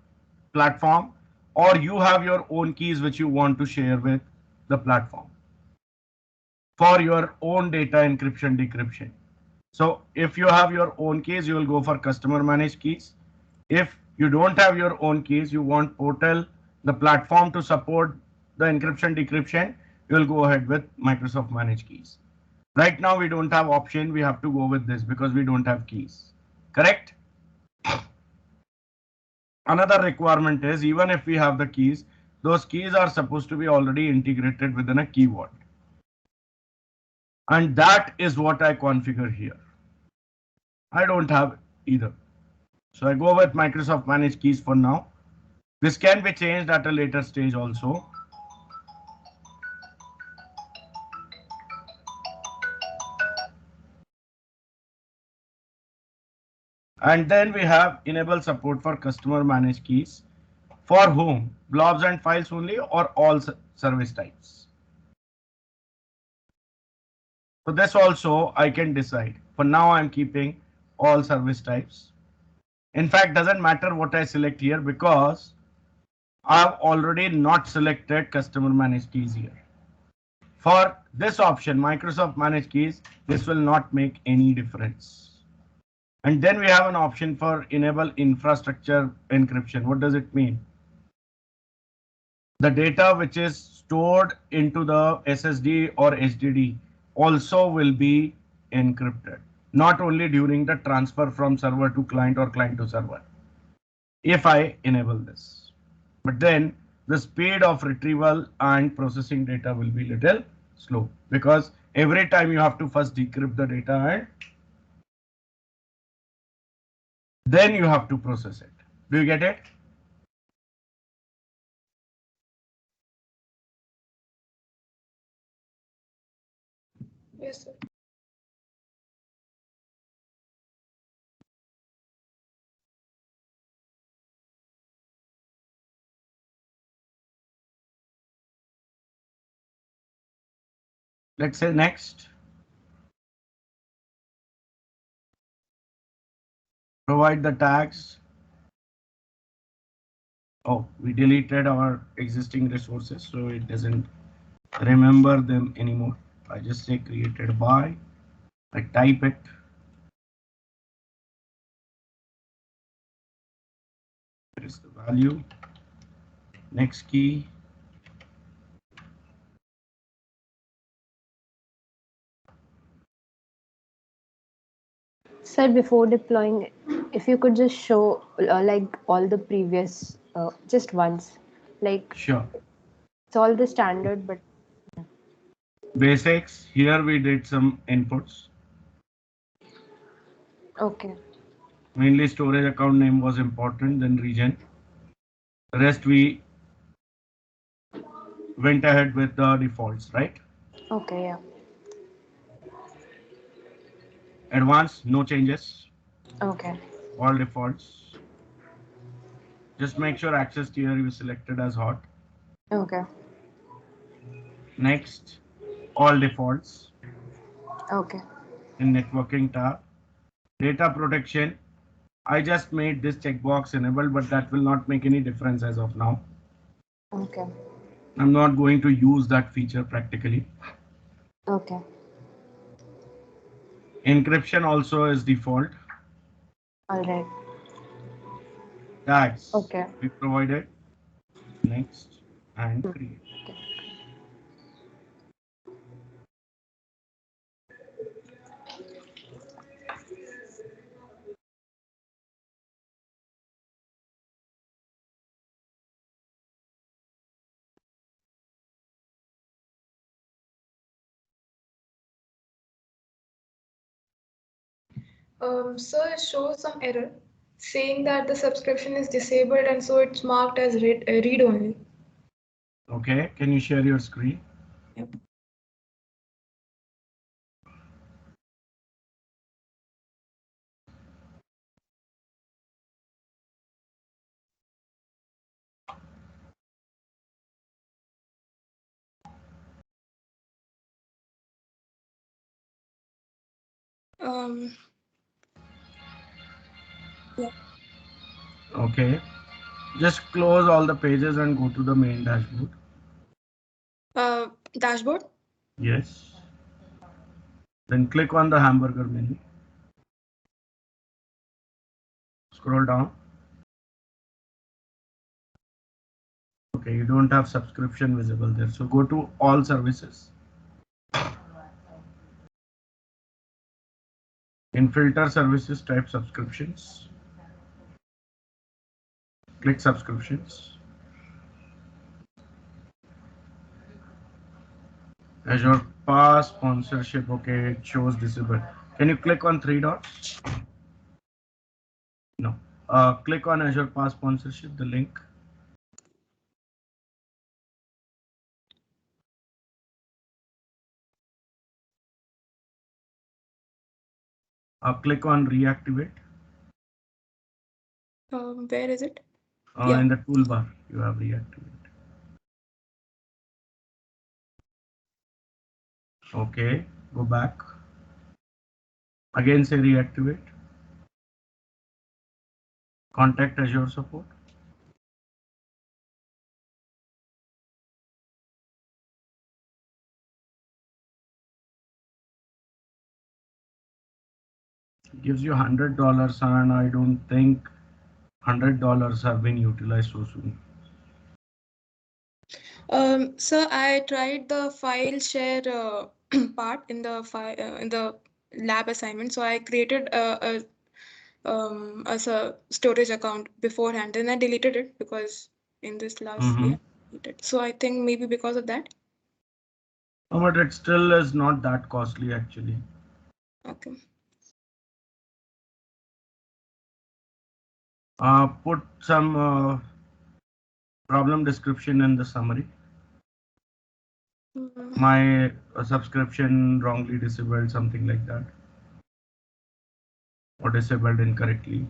platform or you have your own keys which you want to share with the platform for your own data encryption, decryption. So if you have your own keys, you will go for customer managed keys. If You don't have your own keys. You want portal, the platform to support the encryption decryption. You will go ahead with Microsoft Managed Keys. Right now we don't have option. We have to go with this because we don't have keys. Correct? Another requirement is even if we have the keys, those keys are supposed to be already integrated within a key vault. And that is what I configure here. I don't have either. So I go with Microsoft Managed Keys for now. This can be changed at a later stage also. And then we have enable support for customer managed keys. For whom? Blobs and files only or all service types? So this also I can decide. For now I'm keeping all service types. In fact, doesn't matter what I select here because I've already not selected customer managed keys here. For this option, Microsoft Managed Keys, this will not make any difference. And then we have an option for enable infrastructure encryption. What does it mean? The data which is stored into the SSD or HDD also will be encrypted, not only during the transfer from server to client or client to server, if I enable this. But then the speed of retrieval and processing data will be little slow because every time you have to first decrypt the data and then you have to process it. Do you get it? Yes, sir. Let's say next. Provide the tags. Oh, we deleted our existing resources, so it doesn't remember them anymore. I just say created by, I type it. Here is the value. Next key. Sir, before deploying, if you could just show like all the previous, just once, like Sure. it's all the standard, but Basics. Here we did some inputs. okay. Mainly storage account name was important, then region. The rest we went ahead with the defaults, right? Okay, yeah. Advanced, no changes. Okay. All defaults. Just make sure access tier is selected as hot. Okay. Next, all defaults Okay. in networking tab. Data protection. I just made this checkbox enabled, but that will not make any difference as of now. Okay. I'm not going to use that feature practically. Okay. Encryption also is default. All right. Tags Okay. we provided. Next and create. Okay. Sir, it shows some error saying that the subscription is disabled and so it's marked as read only. Okay, can you share your screen? Yep. Um, yeah. Okay, just close all the pages and go to the main dashboard. Dashboard. Yes. Then click on the hamburger menu. Scroll down. Okay, you don't have subscription visible there. So go to all services. In filter services, type subscriptions. Click subscriptions. Azure Pass sponsorship. Okay, it shows disabled. Can you click on three dots? No. Click on Azure Pass sponsorship, the link. Click on reactivate. Where is it? Yeah. In the toolbar, you have reactivate. Okay, go back. Again say reactivate. Contact Azure support. Gives you $100 and I don't think $100 have been utilized so soon. So I tried the file share part in the lab assignment. So I created as a storage account beforehand, then I deleted it because in this class we have deleted. So I think maybe because of that. No, but it still is not that costly actually. Okay. Put some problem description in the summary. My subscription wrongly disabled, something like that, or disabled incorrectly.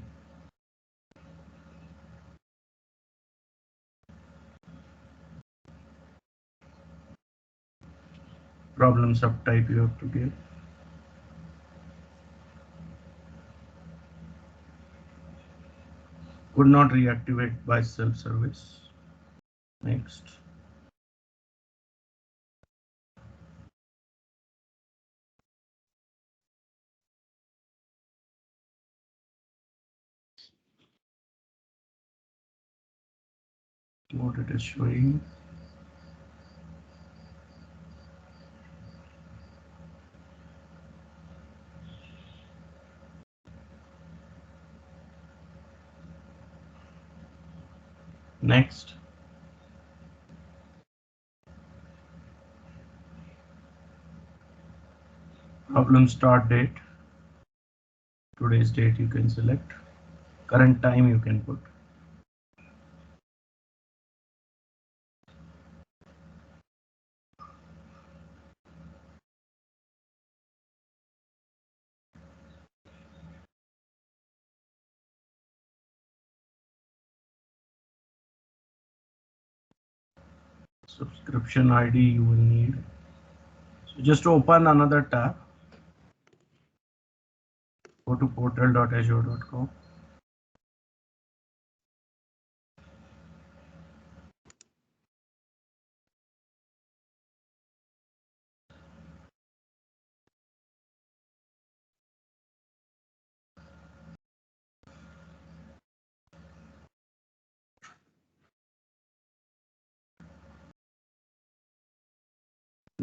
Problem subtype you have to give. Could not reactivate by self-service. Next. What it is showing. Next. Problem start date. Today's date you can select. Current time you can put. Subscription ID you will need. So just open another tab. Go to portal.azure.com.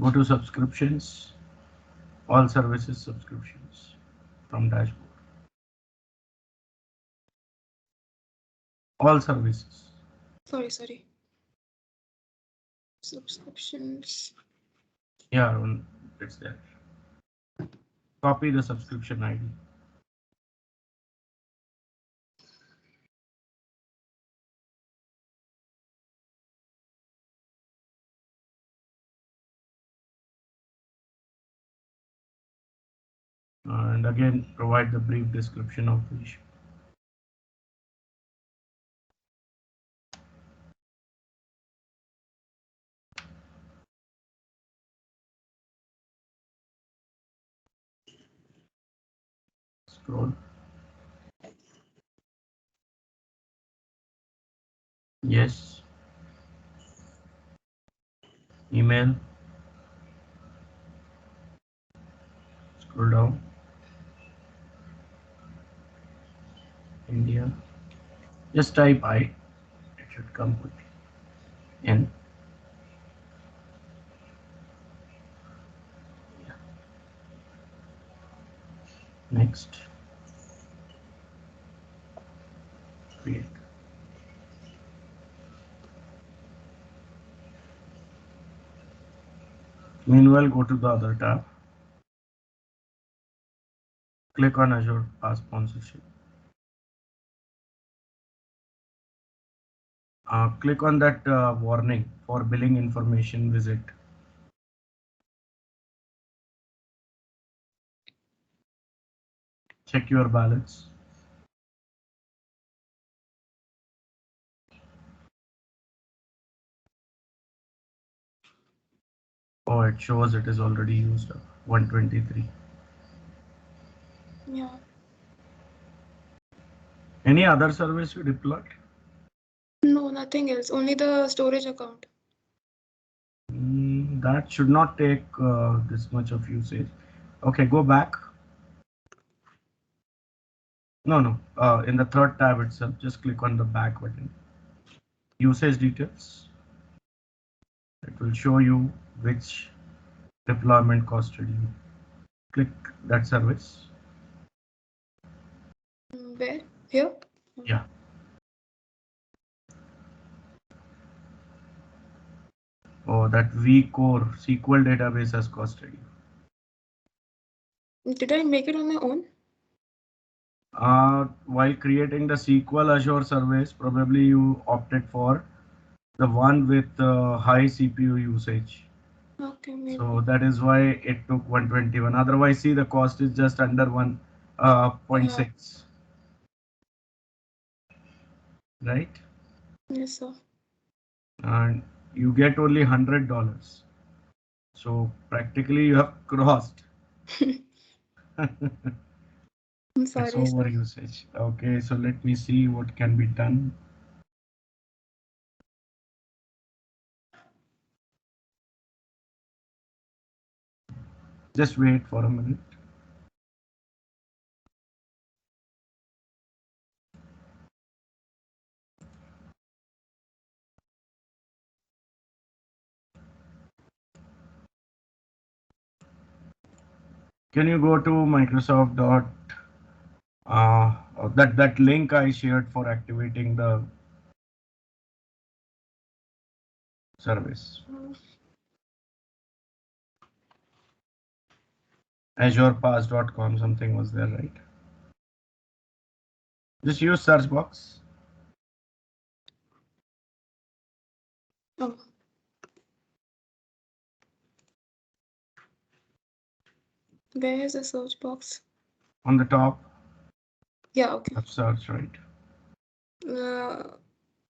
Go to subscriptions, all services subscriptions from dashboard. All services. Sorry. Subscriptions. Yeah, it's there. Copy the subscription ID. And again, provide the brief description of the issue. Scroll. Yes. Email. Scroll down. India. Just type I. It should come quickly. N. Next. Create. Meanwhile, go to the other tab. Click on Azure Pass Sponsorship. Click on that warning for billing information visit. Check your balance. Oh, it shows it is already used up. 123. Yeah. Any other service you deployed? No, nothing else. Only the storage account. That should not take this much of usage. Okay, go back. No. In the third tab itself, just click on the back button. Usage details. It will show you which deployment costed you. Click that service. Where? Here? Yeah. Oh, that vCore SQL database has costed you. Did I make it on my own? While creating the SQL Azure service, probably you opted for the one with high CPU usage. Okay, maybe. So that is why it took 121. Otherwise, see the cost is just under 1.6. Right? Yes, sir. And you get only $100. So practically you have crossed. I'm sorry, It's over sir. usage. Okay, so let me see what can be done. Just wait for a minute. Can you go to Microsoft dot that link I shared for activating the service? AzurePass.com, something was there, right? Just use search box. Oh. Where is the search box? On the top. Yeah, okay. Search, right?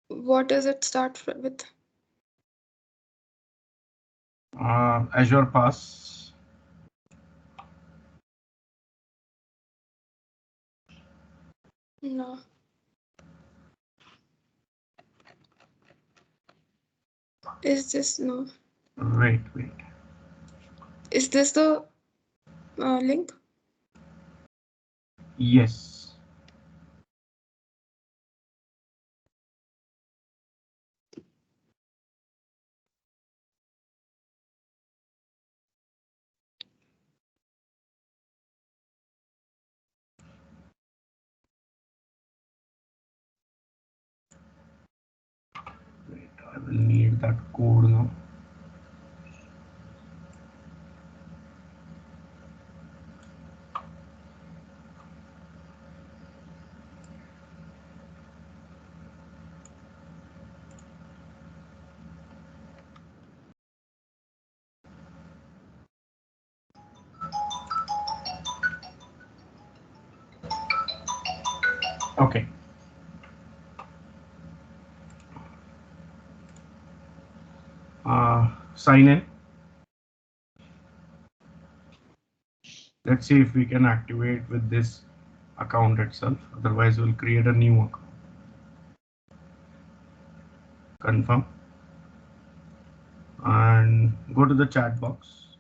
What does it start with? Azure Pass. No. Is this no? Wait. Is this the link? Yes. Wait, I will need that code now. Okay. Sign in. Let's see if we can activate with this account itself. Otherwise, we'll create a new account. Confirm. And go to the chat box.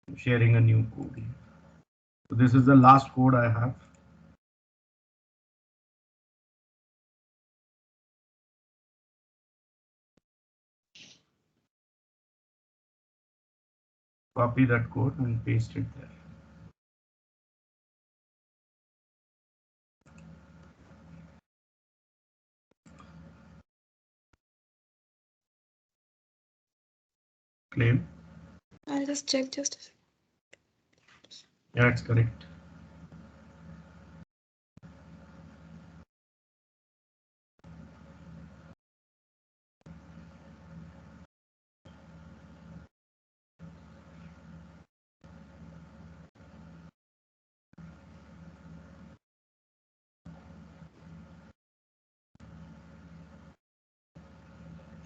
I'm sharing a new code here. So this is the last code I have. copy that code and paste it there. Claim. I'll just check just a second. Yeah, it's correct.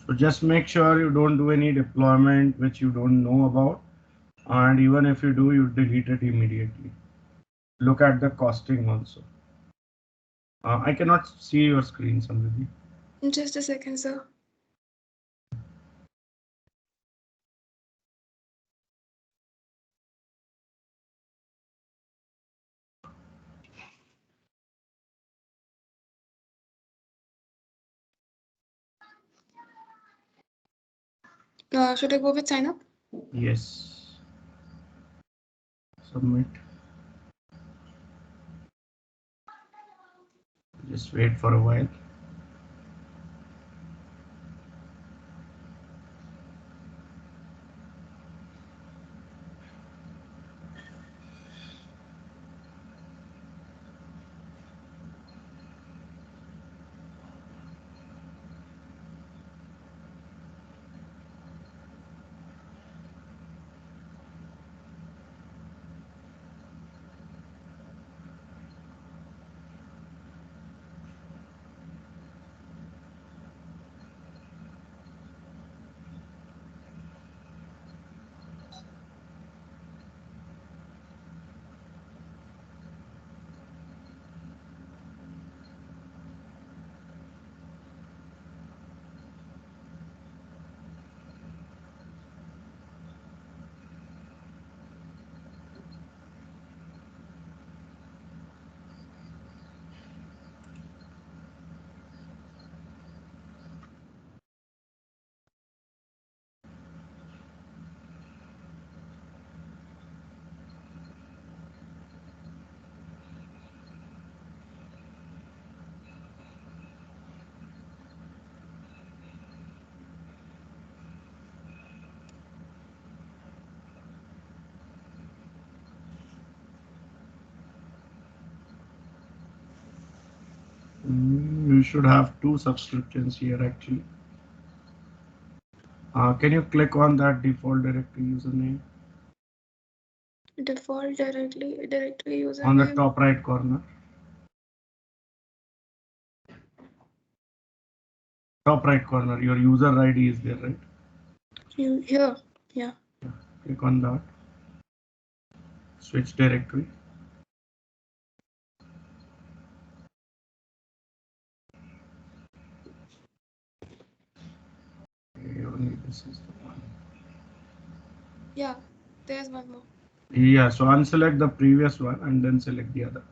So just make sure you don't do any deployment which you don't know about, and even if you do, you delete it immediately. Look at the costing also. I cannot see your screen, Samriddhi. Just a second, sir. Should I go with sign up? Yes. Submit. Just wait for a while. You should have two subscriptions here actually. Can you click on that default directory username Default directory username. on the top right corner? Top right corner, your user ID is there, right? Here, yeah. Click on that. Switch directory. Okay, only this is the one. Yeah, there's one more. Yeah, so unselect the previous one and then select the other one.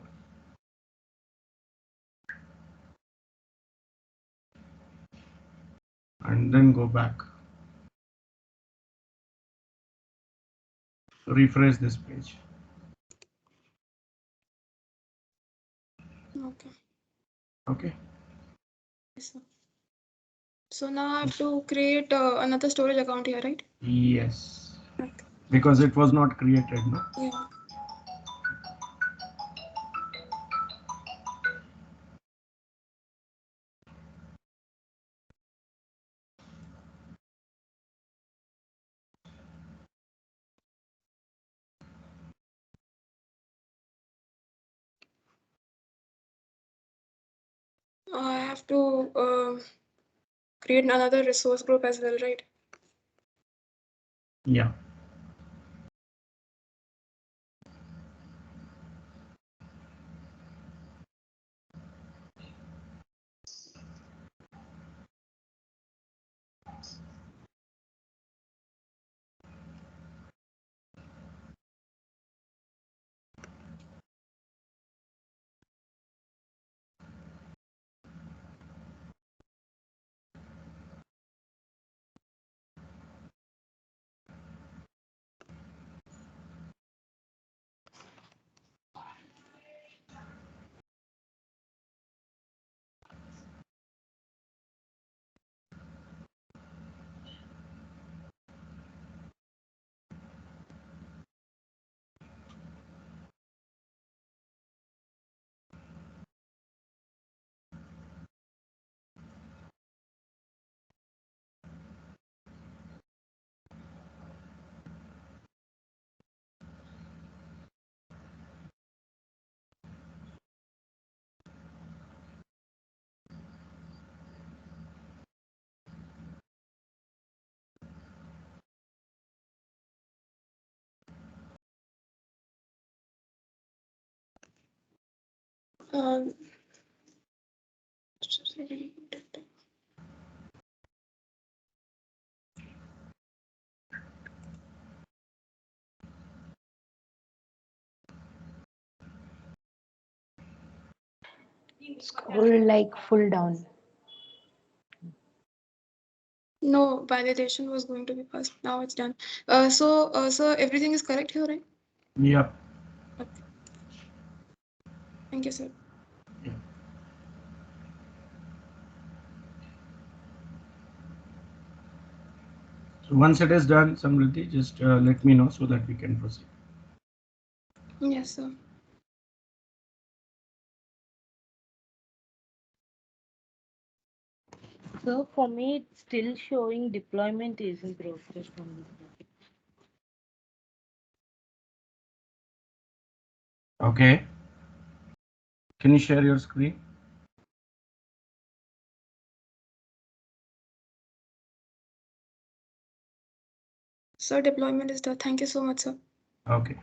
And then go back. Refresh this page. Okay. Okay. Yes, sir. So now I have to create another storage account here, right? Yes. Okay. Because it was not created, no? Yeah. I have to create another resource group as well, right? Yeah. Um, Scroll like full down. no, validation was going to be first. Now it's done. So everything is correct here, right? Yep. Okay. Thank you, sir. So once it is done, Samriddhi, just let me know so that we can proceed. Yes, sir. So for me, it's still showing deployment is in progress on this project. Okay. Can you share your screen? Sir, deployment is done. Thank you so much, sir. Okay.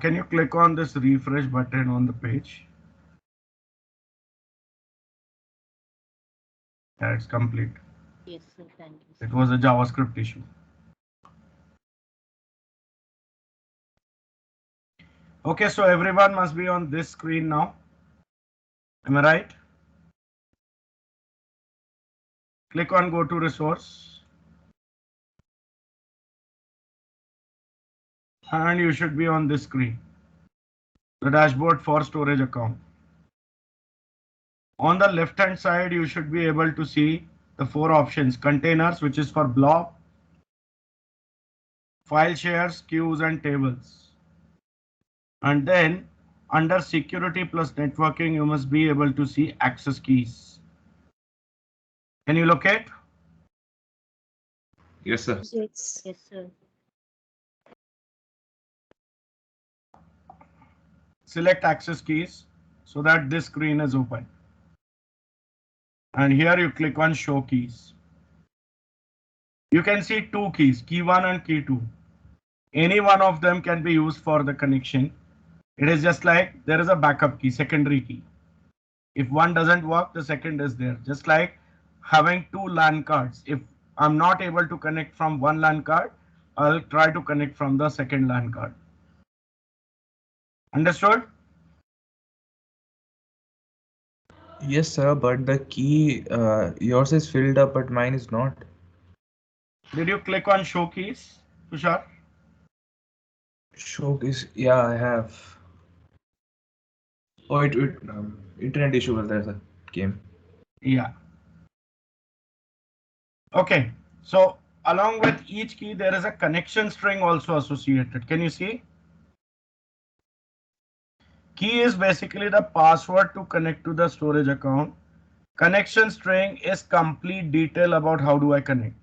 Can you click on this refresh button on the page? Yeah, it's complete. Yes, sir. Thank you. It was a JavaScript issue. Okay, so everyone must be on this screen now. Am I right? Click on go to resource. And you should be on this screen. The dashboard for storage account. On the left hand side, you should be able to see the 4 options: containers, which is for blob, file shares, queues, and tables. And then under security plus networking, you must be able to see access keys. Can you locate? Yes, sir. Yes. Yes, sir. Select access keys so that this screen is open. And here you click on show keys. You can see 2 keys, key 1 and key 2. Any one of them can be used for the connection. It is just like there is a backup key, secondary key. If one doesn't work, the second is there. Just like having 2 LAN cards. If I'm not able to connect from one LAN card, I'll try to connect from the second LAN card. Understood? Yes, sir, but the key, yours is filled up, but mine is not. Did you click on show keys, Tushar? Show is, yeah, I have. Oh, internet issue was there, sir. Came. Yeah. Okay. So along with each key, there is a connection string also associated. Can you see? Key is basically the password to connect to the storage account. Connection string is complete detail about how do I connect,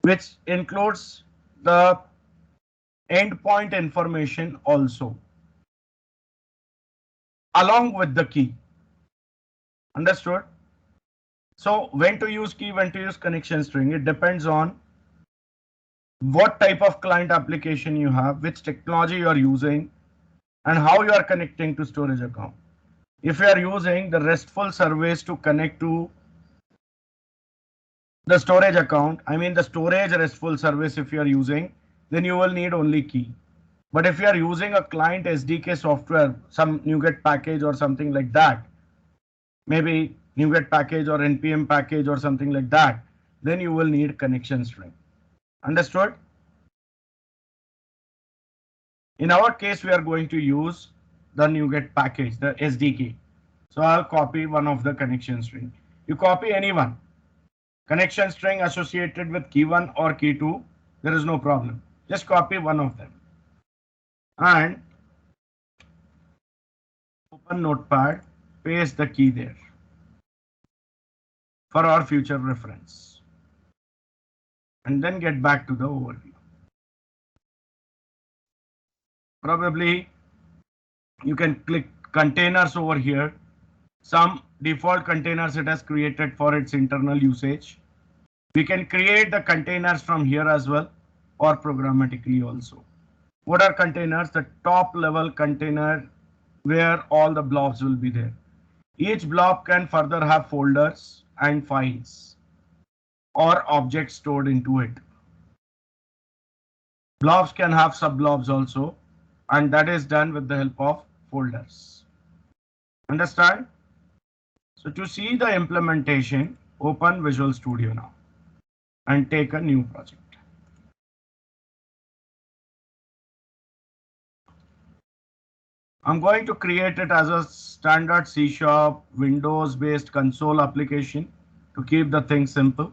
which includes the endpoint information also, along with the key. Understood? So when to use key, when to use connection string, it depends on what type of client application you have, which technology you are using, and how you are connecting to storage account. If you are using the RESTful service to connect to the storage account, I mean the storage RESTful service, if you are using, then you will need only key. But if you are using a client SDK software, some Nuget package or something like that, maybe Nuget package or NPM package or something like that, then you will need connection string. Understood? In our case, we are going to use the Nuget package, the SDK. So I'll copy one of the connection string. You copy any one. Connection string associated with key 1 or key 2, there is no problem. Just copy one of them. And open Notepad, paste the key there for our future reference. and then get back to the overview. Probably you can click containers over here. Some default containers it has created for its internal usage. We can create the containers from here as well, or programmatically also. What are containers? The top level container where all the blobs will be there. Each blob can further have folders and files or objects stored into it. Blobs can have subblobs also, and that is done with the help of folders. Understand? So to see the implementation, open Visual Studio now and take a new project. I'm going to create it as a standard C# Windows based console application to keep the thing simple.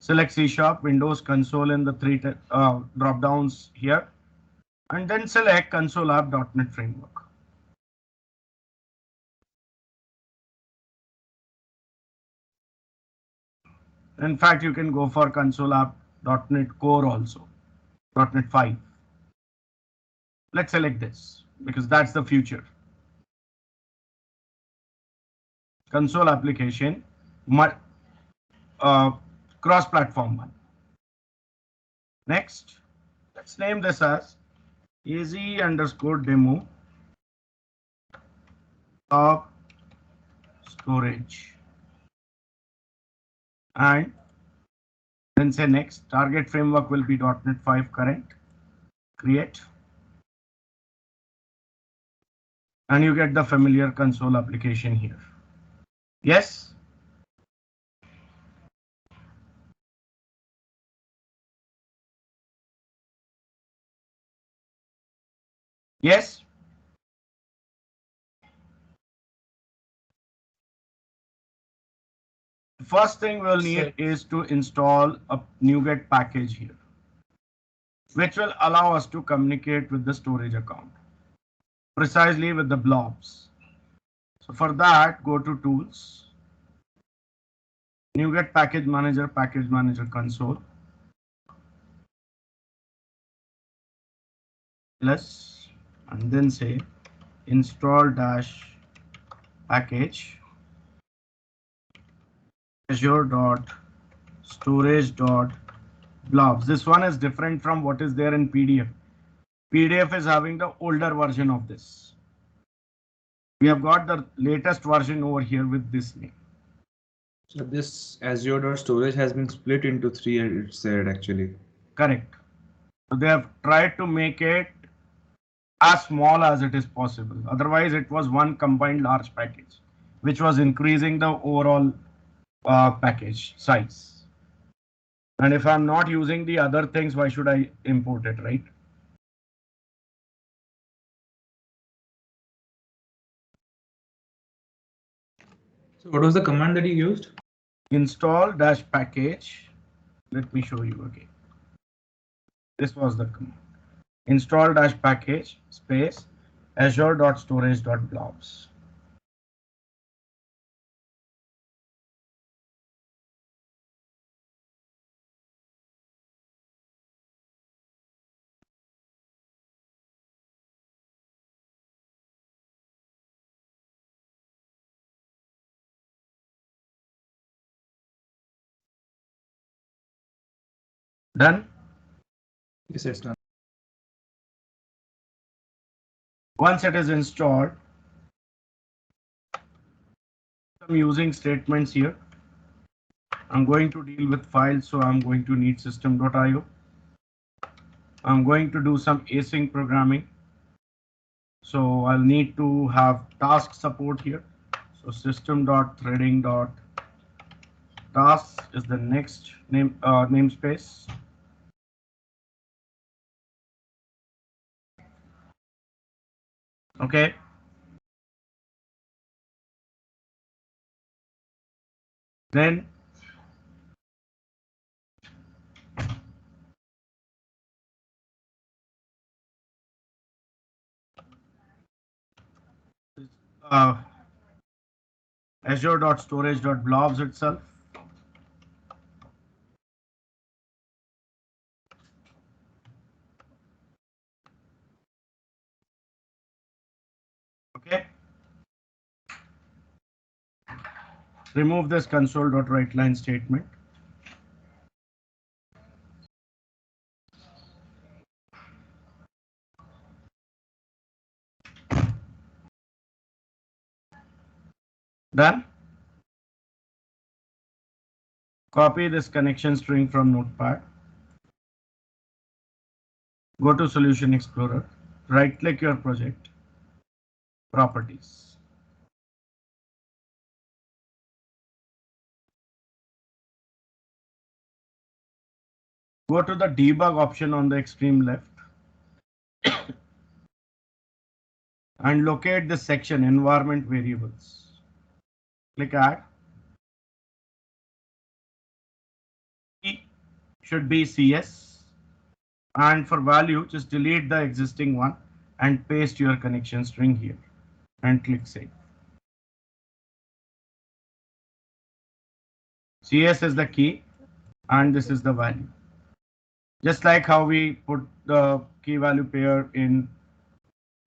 Select C# Windows console in the three drop downs here, and then select console app.NET framework. In fact, you can go for console app.NET Core also, .NET 5. Let's select this because that's the future. Console application, cross-platform one. Next, let's name this as easy_demo of storage, and then say next. Target framework will be .NET 5 current. Create, and you get the familiar console application here. Yes. Yes. The first thing we'll need is to install a Nuget package here, which will allow us to communicate with the storage account, precisely with the blobs. So for that, go to Tools, Nuget Package Manager console, plus, and then say install dash package azure.storage.blobs. This one is different from what is there in PDF. PDF is having the older version of this. We have got the latest version over here with this name. So this Azure.storage has been split into three, it said actually. Correct. So they have tried to make it as small as it is possible. Otherwise, it was one combined large package, which was increasing the overall package size. And if I'm not using the other things, why should I import it, right? So what was the command that you used? Install dash package. Let me show you again. This was the command. Install dash package space azure.storage.blobs. Done? Yes, it's done. Once it is installed, I'm using statements here. I'm going to deal with files, so I'm going to need system.io. I'm going to do some async programming. So I'll need to have task support here. So system.threading.tasks is the next namespace. Okay. Then azure.storage.blobs itself. Remove this console.writeLine statement. Done. Copy this connection string from Notepad. Go to Solution Explorer. Right click your project. Properties. Go to the debug option on the extreme left and locate the section environment variables. Click add. Key should be CS, and for value just delete the existing one and paste your connection string here and click save. CS is the key and this is the value. Just like how we put the key value pair in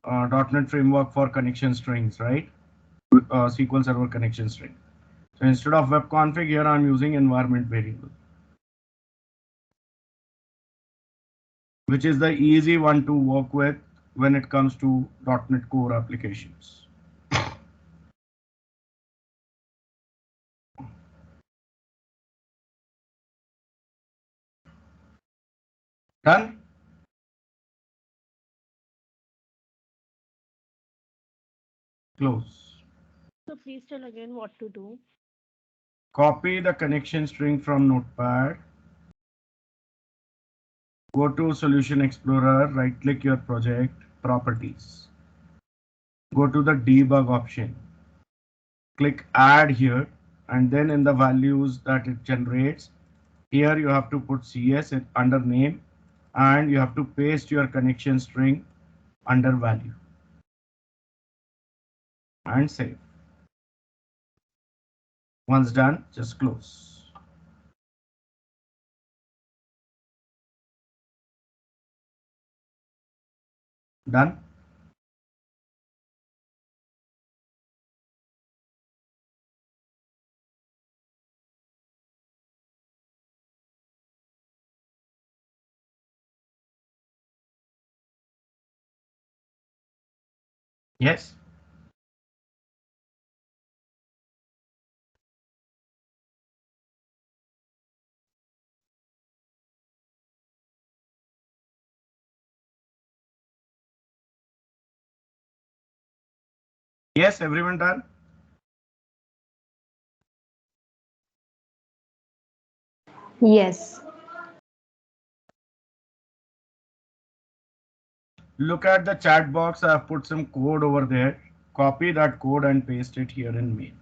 .NET framework for connection strings, right? SQL Server connection string. So instead of web config here, I'm using environment variable, which is the easy one to work with when it comes to .NET Core applications. Done? Close. So please tell again what to do. Copy the connection string from Notepad. Go to Solution Explorer, right click your project, properties. Go to the debug option. Click add here, and then in the values that it generates, here you have to put CS under name and you have to paste your connection string under value and save. Once done, just close. Done. Yes. Yes, everyone done? Yes. Look at the chat box. I've put some code over there. Copy that code and paste it here in main.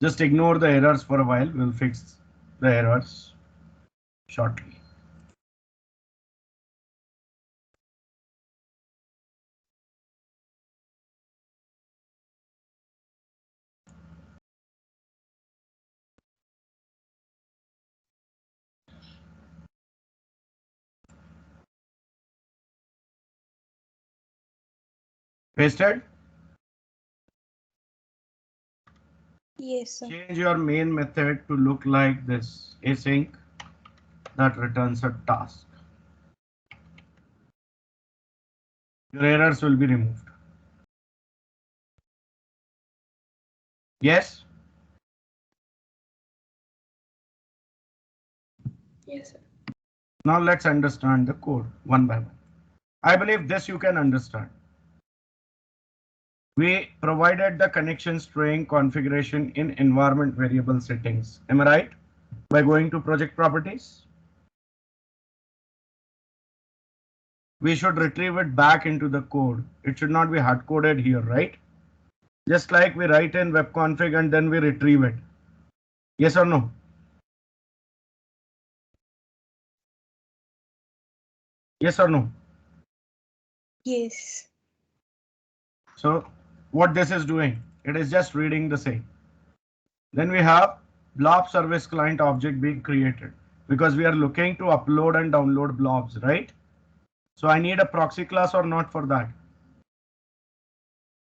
Just ignore the errors for a while. We'll fix the errors shortly. Pasted? Yes, sir. Change your main method to look like this. Async that returns a task. Your errors will be removed. Yes? Yes, sir. Now let's understand the code one by one. I believe this you can understand. We provided the connection string configuration in environment variable settings. Am I right? By going to project properties, we should retrieve it back into the code. It should not be hard coded here, right? Just like we write in web config and then we retrieve it. Yes or no? Yes or no? Yes. So what this is doing, it is just reading the same. Then we have blob service client object being created because we are looking to upload and download blobs, right? So I need a proxy class or not for that.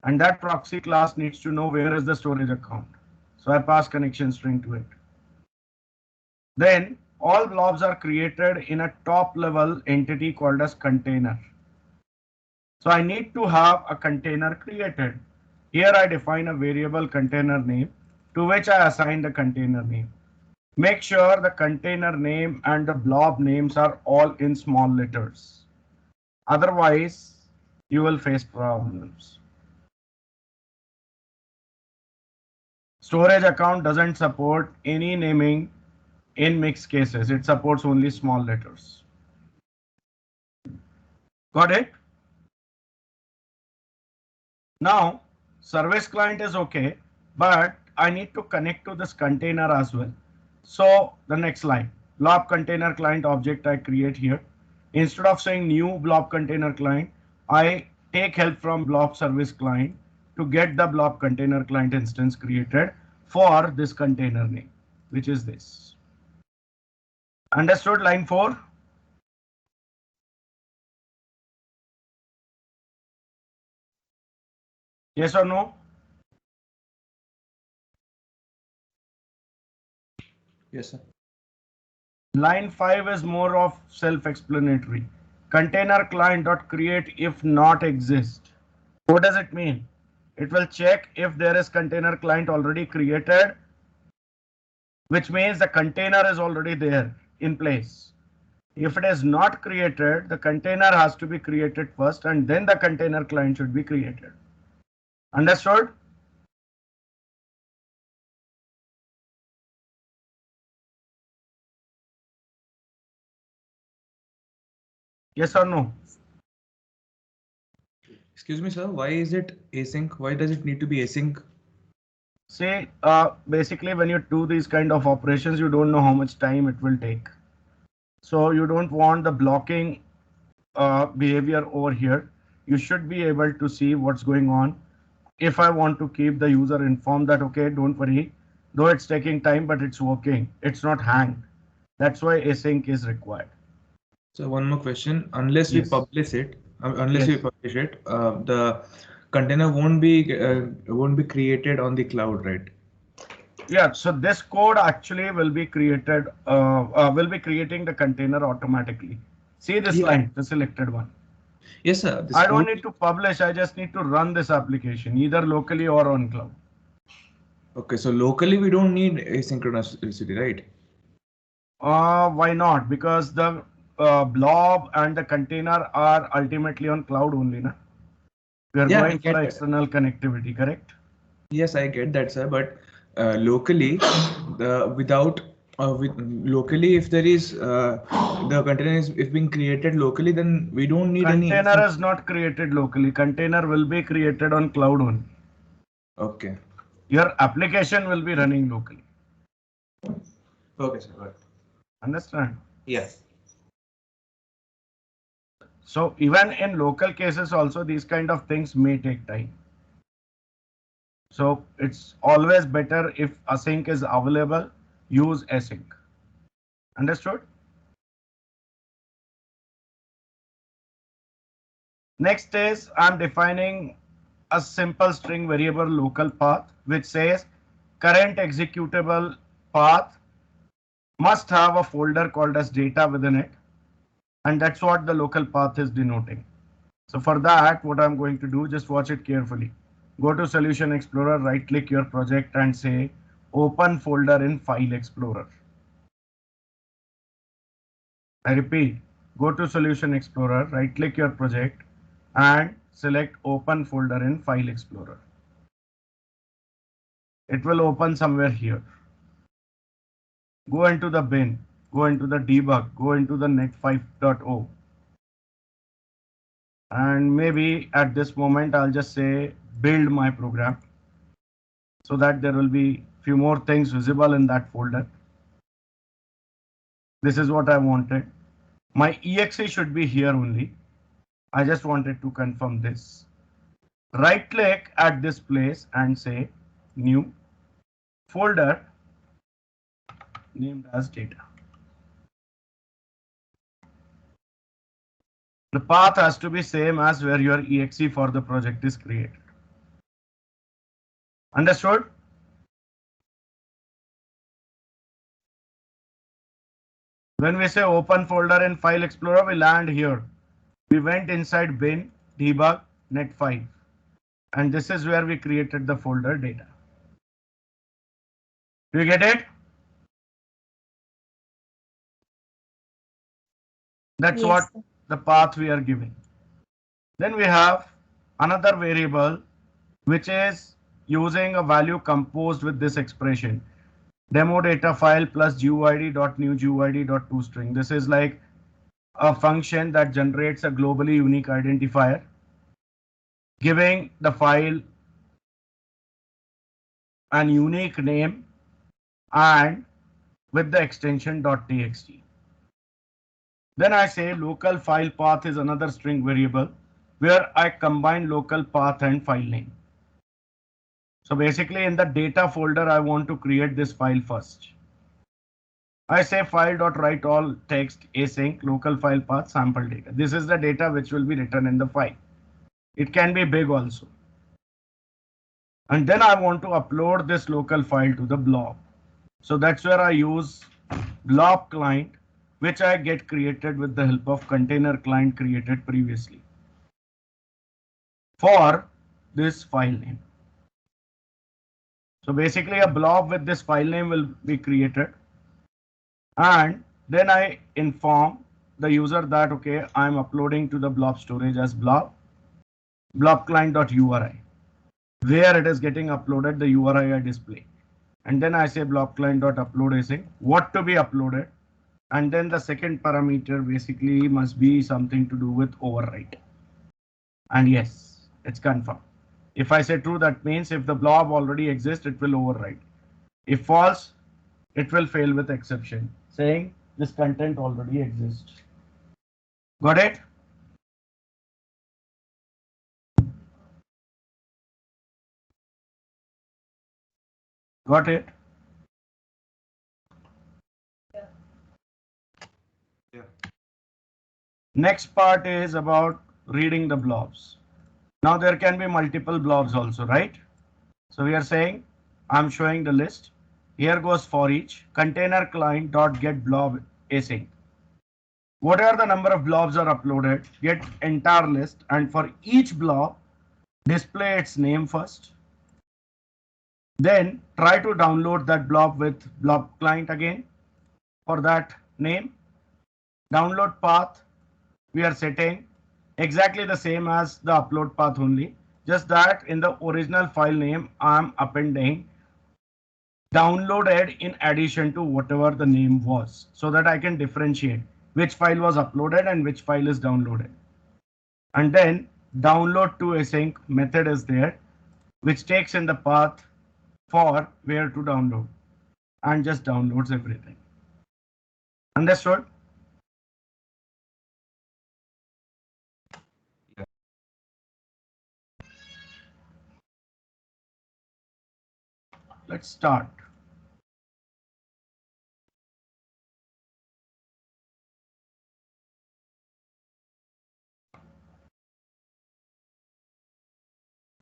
And that proxy class needs to know where is the storage account. So I pass connection string to it. Then all blobs are created in a top level entity called as container. So I need to have a container created. Here I define a variable container name to which I assign the container name. Make sure the container name and the blob names are all in small letters. Otherwise, you will face problems. Storage account doesn't support any naming in mixed cases. It supports only small letters. Got it? Now, service client is okay, but I need to connect to this container as well. So the next line, blob container client object I create here. Instead of saying new blob container client, I take help from blob service client to get the blob container client instance created for this container name, which is this. Understood line 4? Yes or no? Yes, sir. Line 5 is more of self-explanatory. Container client.create if not exist. What does it mean? It will check if there is container client already created, which means the container is already there in place. If it is not created, the container has to be created first and then the container client should be created. Understood? Yes or no? Excuse me, sir. Why is it async? Why does it need to be async? See, basically when you do these kind of operations, you don't know how much time it will take. So you don't want the blocking behavior over here. You should be able to see what's going on. If I want to keep the user informed that, okay, don't worry, though it's taking time, but it's working. It's not hanged. That's why async is required. So one more question. Unless we Yes. publish it, Yes. the container won't be created on the cloud, right? Yeah, so this code actually will be created, will be creating the container automatically. See this Yeah. line, the selected one. Yes, sir. This I don't code. need to publish, I just need to run this application either locally or on cloud. Okay, so locally we don't need asynchronicity, right? Why not? Because the blob and the container are ultimately on cloud only. Na? We are Yeah, I going for get that. external connectivity, correct? Yes, I get that, sir. But locally, locally, if there is the container is being created locally, then we don't need any Container async. is not created locally. Container will be created on cloud only. Okay. Your application will be running locally. Okay, sir. Got it. Understand? Yeah. So even in local cases also these kind of things may take time. So it's always better if async is available, use async. Understood? Next is I'm defining a simple string variable local path which says current executable path must have a folder called as data within it, and that's what the local path is denoting. So for that, what I'm going to do, just watch it carefully. Go to Solution Explorer, right click your project and say open folder in File Explorer. I repeat, go to Solution Explorer, right click your project and select open folder in File Explorer. It will open somewhere here. Go into the bin, go into the debug, go into the net 5.0. And maybe at this moment, I'll just say build my program so that there will be few more things visible in that folder. This is what I wanted. My exe should be here only. I just wanted to confirm this. Right click at this place and say new folder named as data. The path has to be same as where your exe for the project is created. Understood? When we say open folder in File Explorer, we land here. We went inside bin, debug, net5. And this is where we created the folder data. Do you get it? That's Yes, what sir. the path we are giving. Then we have another variable which is using a value composed with this expression. Demo data file plus GUID.new GUID.toString. This is like a function that generates a globally unique identifier, giving the file an unique name and with the extension .txt. Then I say local file path is another string variable where I combine local path and file name. So basically in the data folder, I want to create this file first. I say file.write all text async local file path sample data. This is the data which will be written in the file. It can be big also. And then I want to upload this local file to the blob. So that's where I use blob client, which I get created with the help of container client created previously for this file name. So basically a blob with this file name will be created. And then I inform the user that, okay, I'm uploading to the blob storage as blob client.uri, where it is getting uploaded, the URI I display. And then I say blob client.upload async, what to be uploaded. And then the second parameter basically must be something to do with overwrite. And yes, it's confirmed. If I say true, that means if the blob already exists, it will overwrite. If false, it will fail with exception, saying this content already exists. Got it? Got it? Yeah. Next part is about reading the blobs. Now there can be multiple blobs also, right? So we are saying I'm showing the list. Here goes for each container client dot get blob async. Whatever the number of blobs are uploaded, get entire list, and for each blob, display its name first. Then try to download that blob with blob client again for that name. Download path we are setting exactly the same as the upload path only, just that in the original file name I'm appending downloaded in addition to whatever the name was, so that I can differentiate which file was uploaded and which file is downloaded. And then download to async method is there, which takes in the path for where to download and just downloads everything. Understood? Let's start.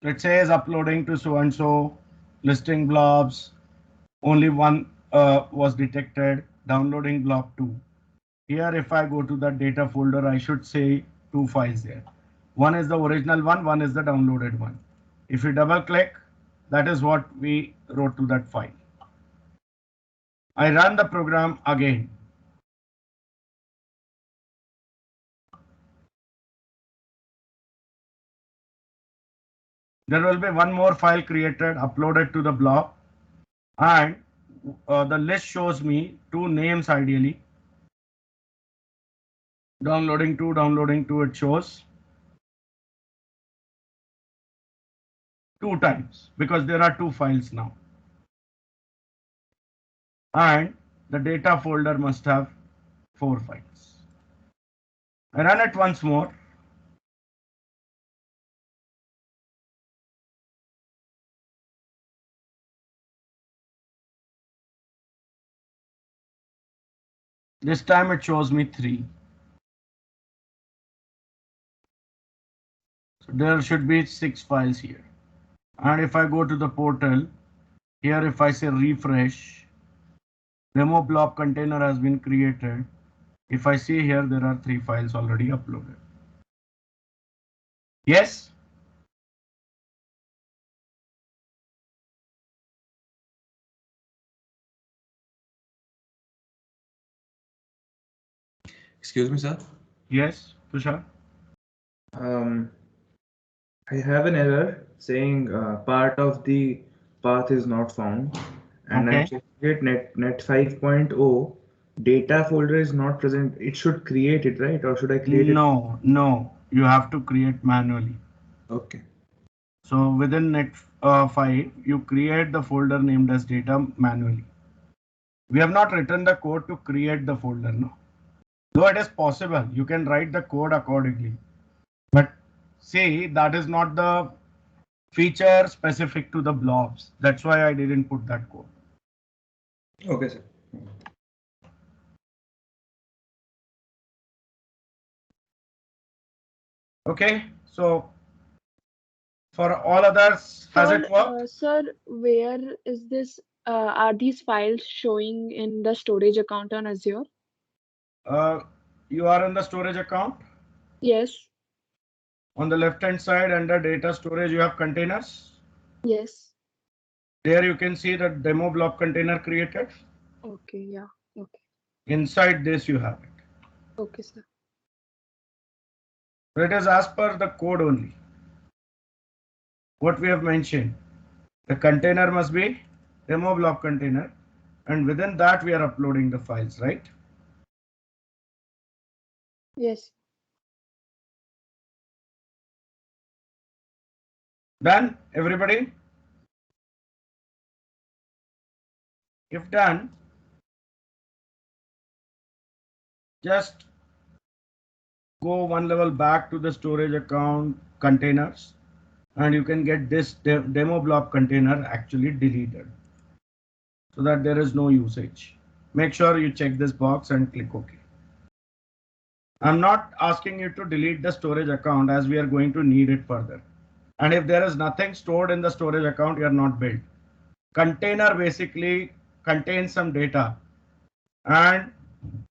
Let's say is uploading to so and so, listing blobs, only one was detected, downloading blob 2. Here if I go to the data folder, I should say two files there. One is the original one is the downloaded one. If you double click, that is what we wrote to that file. I run the program again. There will be one more file created, uploaded to the blob, and the list shows me two names ideally. Downloading to, it shows two times because there are two files now. And the data folder must have 4 files. I run it once more. This time it shows me 3. So there should be 6 files here. And if I go to the portal, here if I say refresh, demo blob container has been created. If I see here, there are 3 files already uploaded. Yes? Excuse me, sir. Yes, Tushar? I have an error saying part of the path is not found, and I'm Okay. checking it net 5.0 data folder is not present. It should create it, right? Or should I create it? No, you have to create manually. Okay. So within net 5, you create the folder named as data manually. We have not written the code to create the folder, no. Though it is possible, you can write the code accordingly. But see, that is not the feature specific to the blobs. That's why I didn't put that code. Okay, sir. Okay, so for all others, has it worked? Sir, where is this? Are these files showing in the storage account on Azure? You are in the storage account. Yes. On the left hand side under data storage, you have containers. Yes. There you can see the demo blob container created. Okay. Yeah. Okay. Inside this you have it. Okay, sir. So it is as per the code only. What we have mentioned. The container must be demo blob container, and within that we are uploading the files, right? Yes. Done, everybody? If done, just go one level back to the storage account containers, and you can get this demo blob container actually deleted so that there is no usage. Make sure you check this box and click OK. I'm not asking you to delete the storage account as we are going to need it further. And if there is nothing stored in the storage account, you are not built. Container basically contains some data, and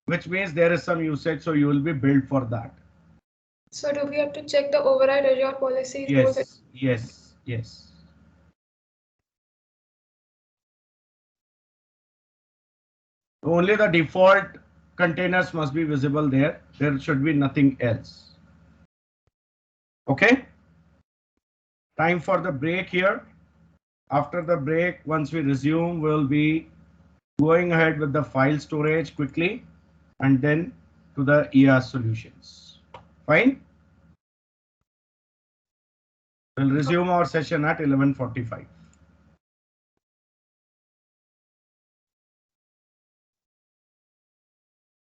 which means there is some usage, so you will be built for that. So do we have to check the override Azure policies? Yes. Only the default containers must be visible there. There should be nothing else. Okay. Time for the break here. After the break, once we resume, we'll be going ahead with the file storage quickly and then to the ER solutions. Fine. We'll resume our session at 11:45.